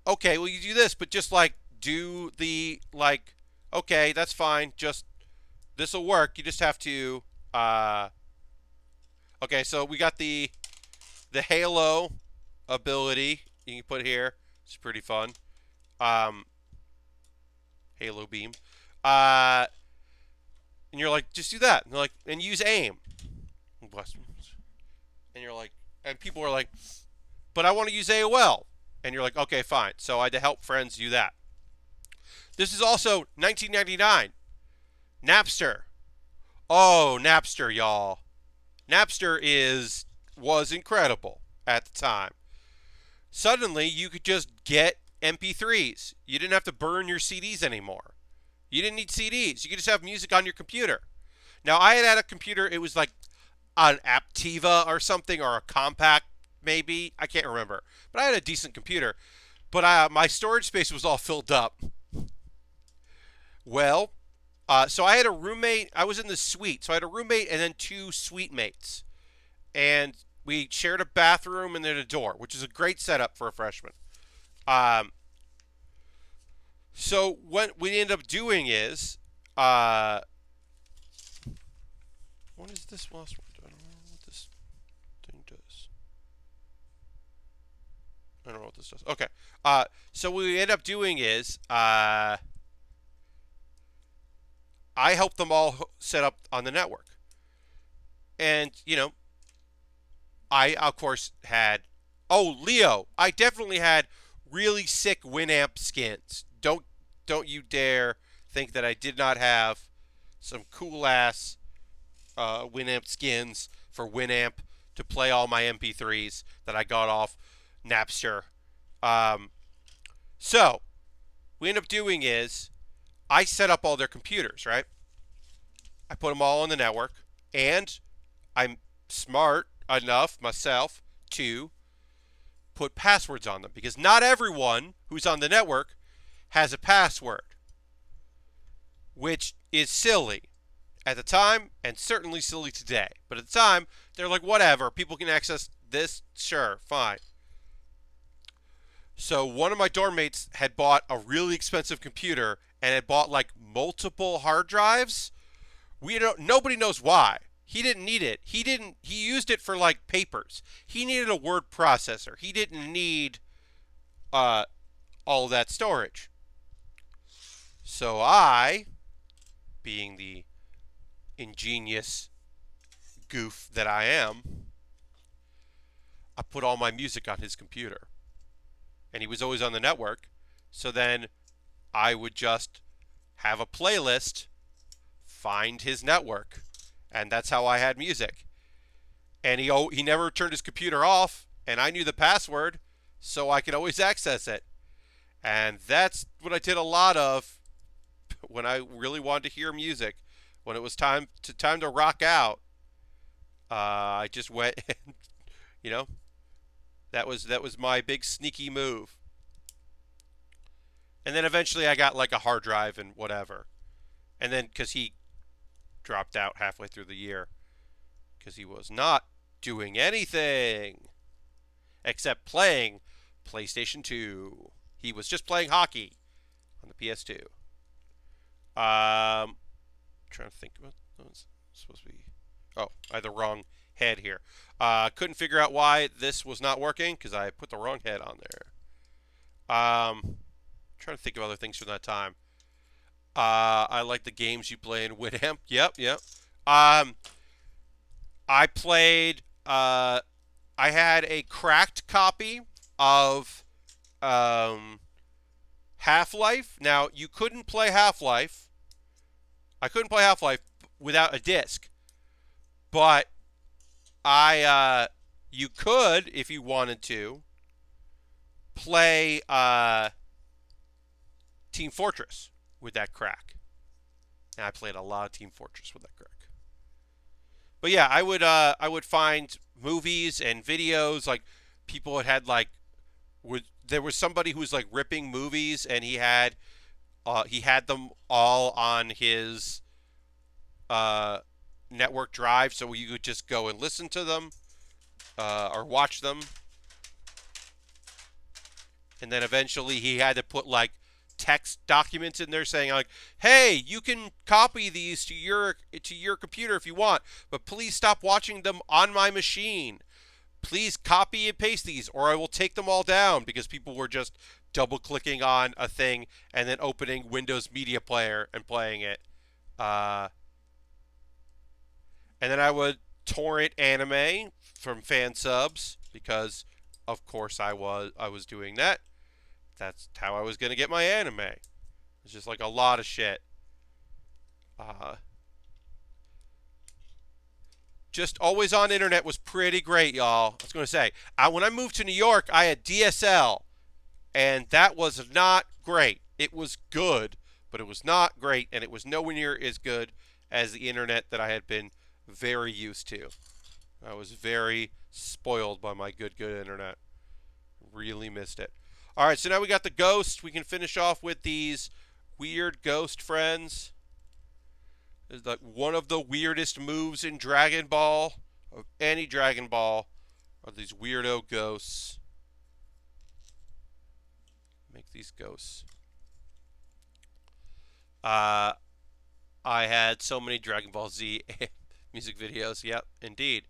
okay, well, you do this, but just like do the like, okay, that's fine. Just this will work. You just have to. Okay, so we got the Halo ability you can put here. It's pretty fun. Halo beam. And you're like, just do that. And they're like, and use aim. And you're like, and people are like, but I want to use AOL. And you're like, okay, fine. So I had to help friends do that. This is also 1999. Napster. Oh, Napster, y'all. Napster was incredible at the time. Suddenly, you could just get MP3s. You didn't have to burn your CDs anymore. You didn't need CDs. You could just have music on your computer. Now, I had a computer. It was like an Aptiva or something, or a Compact, maybe. I can't remember. But I had a decent computer. But my storage space was all filled up. Well, so I had a roommate. I was in the suite. So I had a roommate and then two suite mates. And we shared a bathroom and then a door, which is a great setup for a freshman. So what we ended up doing is, what is this last one? I don't know what this thing does. I don't know what this does. Okay. So what we ended up doing is, I helped them all set up on the network. And, I, of course, had... Oh, Leo. I definitely had really sick Winamp skins. Don't you dare think that I did not have some cool-ass Winamp skins for Winamp to play all my MP3s that I got off Napster. So, what we end up doing is, I set up all their computers, right? I put them all on the network, and I'm smart enough myself to put passwords on them, because not everyone who's on the network has a password, which is silly at the time and certainly silly today. But at the time, they're like, whatever, people can access this, sure, fine. So one of my dorm mates had bought a really expensive computer and had bought like multiple hard drives. Nobody knows why. He didn't need it. He used it for like papers. He needed a word processor. He didn't need all of that storage. So I, being the ingenious goof that I am, I put all my music on his computer. And he was always on the network. So then I would just have a playlist, find his network, and that's how I had music. And he never turned his computer off, and I knew the password, so I could always access it. And that's what I did a lot of when I really wanted to hear music. When it was time to rock out, I just went and, that was my big sneaky move. And then eventually I got like a hard drive and whatever. And then because he dropped out halfway through the year because he was not doing anything except playing PlayStation 2. He was just playing hockey on the PS2. Trying to think about what's supposed to be. Oh, I had the wrong head here. Couldn't figure out why this was not working because I put the wrong head on there. Trying to think of other things from that time. I like the games you play in Winamp. Yep. I played. I had a cracked copy of Half-Life. Now you couldn't play Half-Life. I couldn't play Half-Life without a disc, but you could, if you wanted to, play Team Fortress with that crack. And I played a lot of Team Fortress with that crack. But yeah, I would find movies and videos, like people had like there was somebody who was like ripping movies, and he had them all on his network drive, so you could just go and listen to them or watch them. And then eventually he had to put like text documents in there saying like, hey, you can copy these to your computer if you want, but please stop watching them on my machine. Please copy and paste these, or I will take them all down, because people were just double clicking on a thing and then opening Windows Media Player and playing it. And then I would torrent anime from fan subs because, of course, I was doing that. That's how I was gonna get my anime. It's just like a lot of shit. Uh, just always on internet was pretty great, y'all. I was gonna say, when I moved to New York, I had DSL, and that was not great. It was good, but it was not great, and it was nowhere near as good as the internet that I had been very used to. I was very spoiled by my good internet. Really missed it. All right, so now we got the ghost. We can finish off with these weird ghost friends. It's like one of the weirdest moves in Dragon Ball, of any Dragon Ball, are these weirdo ghosts. Make these ghosts. I had so many Dragon Ball Z music videos. Yep, indeed.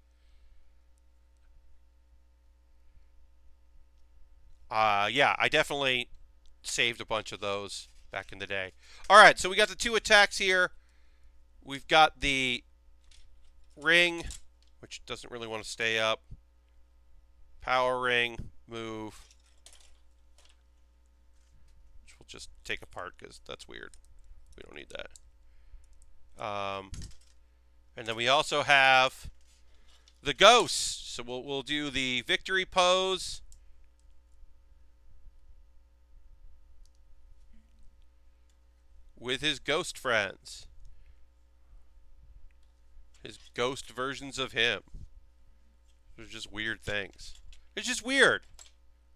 Yeah, I definitely saved a bunch of those back in the day. All right, so we got the two attacks here. We've got the ring, which doesn't really want to stay up. Power ring, move, which we'll just take apart because that's weird. We don't need that. And then we also have the ghosts. So we'll do the victory pose. With his ghost friends. His ghost versions of him. They're just weird things. It's just weird.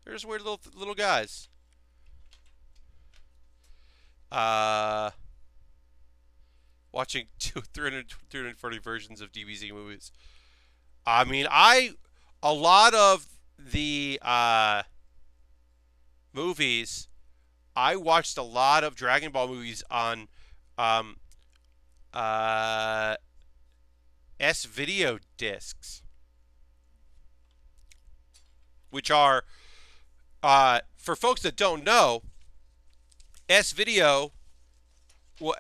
They're just weird little guys. Watching 340 versions of DBZ movies. I mean, a lot of the movies, I watched a lot of Dragon Ball movies on S video discs, which are, for folks that don't know, S video.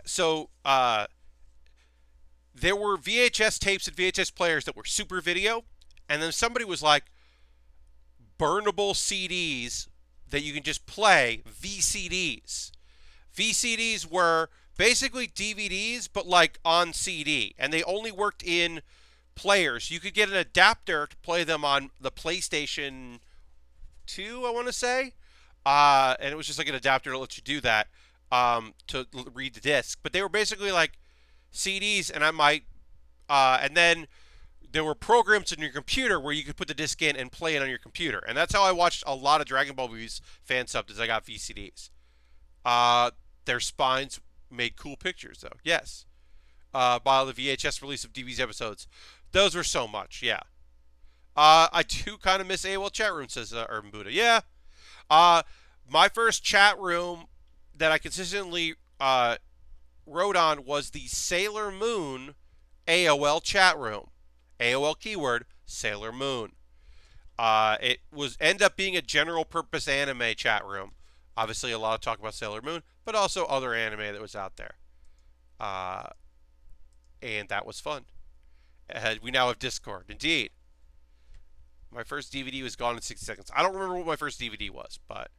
So there were VHS tapes and VHS players that were super video, and then somebody was like, burnable CDs that you can just play, VCDs. VCDs were basically DVDs, but like on CD, and they only worked in players. You could get an adapter to play them on the PlayStation 2, I want to say, and it was just like an adapter to let you do that, to read the disc. But they were basically like CDs, and and then there were programs in your computer where you could put the disc in and play it on your computer. And that's how I watched a lot of Dragon Ball movies fan subbed, as I got VCDs. Their spines made cool pictures, though. Yes. By the VHS release of DVD's episodes. Those were so much, yeah. I do kind of miss AOL chat room, says Urban Buddha. Yeah. My first chat room that I consistently wrote on was the Sailor Moon AOL chat room. AOL keyword, Sailor Moon. It end up being a general purpose anime chat room. Obviously, a lot of talk about Sailor Moon, but also other anime that was out there. And that was fun. We now have Discord. Indeed. My first DVD was gone in 60 seconds. I don't remember what my first DVD was, but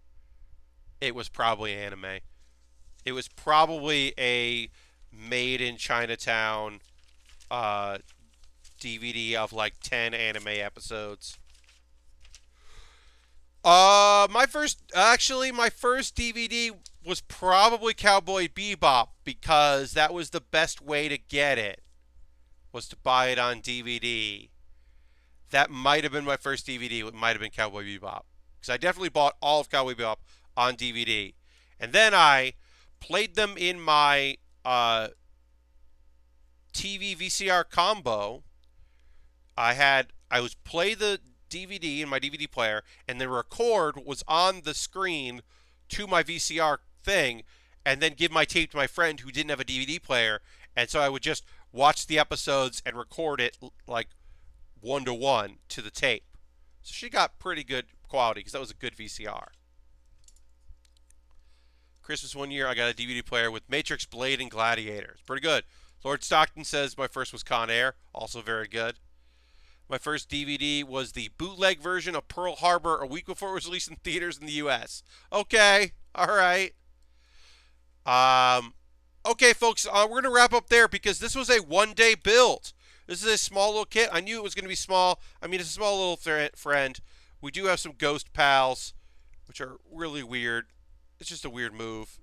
it was probably anime. It was probably a Made in Chinatown DVD of like 10 anime episodes. My first DVD was probably Cowboy Bebop, because that was the best way to get it, was to buy it on DVD. That might have been my first DVD. It might have been Cowboy Bebop, because I definitely bought all of Cowboy Bebop on DVD. And then I played them in my TV VCR combo. I was play the DVD in my DVD player, and the record was on the screen to my VCR thing, and then give my tape to my friend who didn't have a DVD player, and so I would just watch the episodes and record it like 1-to-1 to the tape. So she got pretty good quality, because that was a good VCR. Christmas one year, I got a DVD player with Matrix, Blade, and Gladiator. It's pretty good. Lord Stockton says my first was Con Air, also very good. My first DVD was the bootleg version of Pearl Harbor a week before it was released in theaters in the U.S. Okay, all right. Okay, folks, we're going to wrap up there because this was a one-day build. This is a small little kit. I knew it was going to be small. I mean, it's a small little friend. We do have some ghost pals, which are really weird. It's just a weird move.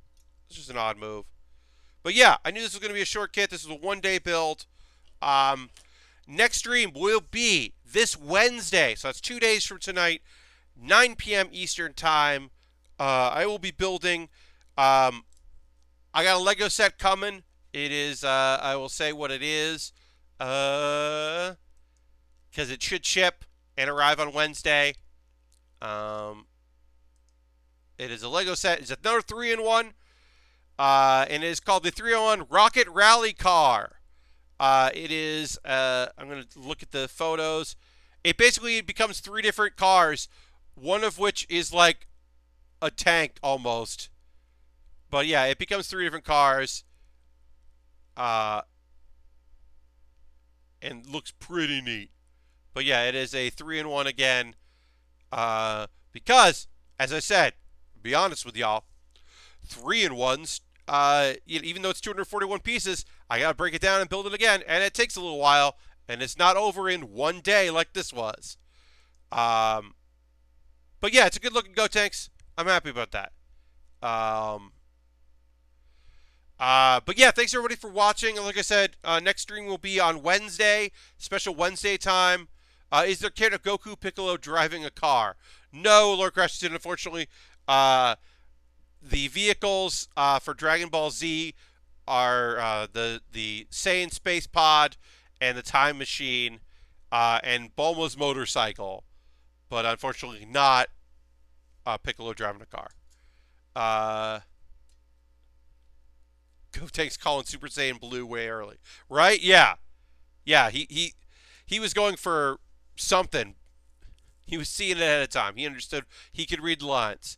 It's just an odd move. But yeah, I knew this was going to be a short kit. This is a one-day build. Next stream will be this Wednesday. So that's 2 days from tonight, 9 p.m. Eastern Time. I will be building. I got a Lego set coming. It is, I will say what it is. Because it should ship and arrive on Wednesday. It is a Lego set. It's another 3-in-1. And it is called the 3-in-1 Rocket Rally Car. It is, I'm going to look at the photos. It basically becomes 3 different cars, one of which is like a tank almost. But yeah, it becomes 3 different cars. And looks pretty neat. But yeah, it is a 3-in-1 again. Because, as I said, to be honest with y'all, 3-in-1s, even though it's 241 pieces, I gotta break it down and build it again, and it takes a little while, and it's not over in one day like this was. But yeah, it's a good looking Gotenks. I'm happy about that. But yeah, thanks everybody for watching. Like I said, next stream will be on Wednesday, special Wednesday time. Is there Kid of Goku Piccolo driving a car? No, Lord Crashington, unfortunately. The vehicles for Dragon Ball Z are the Saiyan Space Pod and the Time Machine and Bulma's motorcycle, but unfortunately not Piccolo driving a car. Gotenks calling Super Saiyan Blue way early, right? Yeah. He was going for something. He was seeing it ahead of time. He understood. He could read the lines.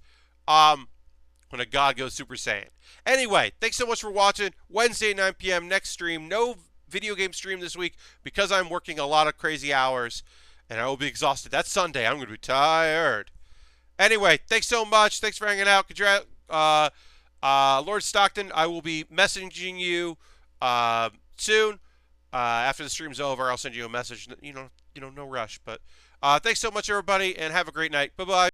When a god goes Super Saiyan. Anyway, thanks so much for watching. Wednesday, 9 p.m. next stream. No video game stream this week because I'm working a lot of crazy hours and I will be exhausted. That's Sunday. I'm going to be tired. Anyway, thanks so much. Thanks for hanging out. Lord Stockton, I will be messaging you soon. After the stream's over, I'll send you a message. No rush. But thanks so much, everybody, and have a great night. Bye-bye.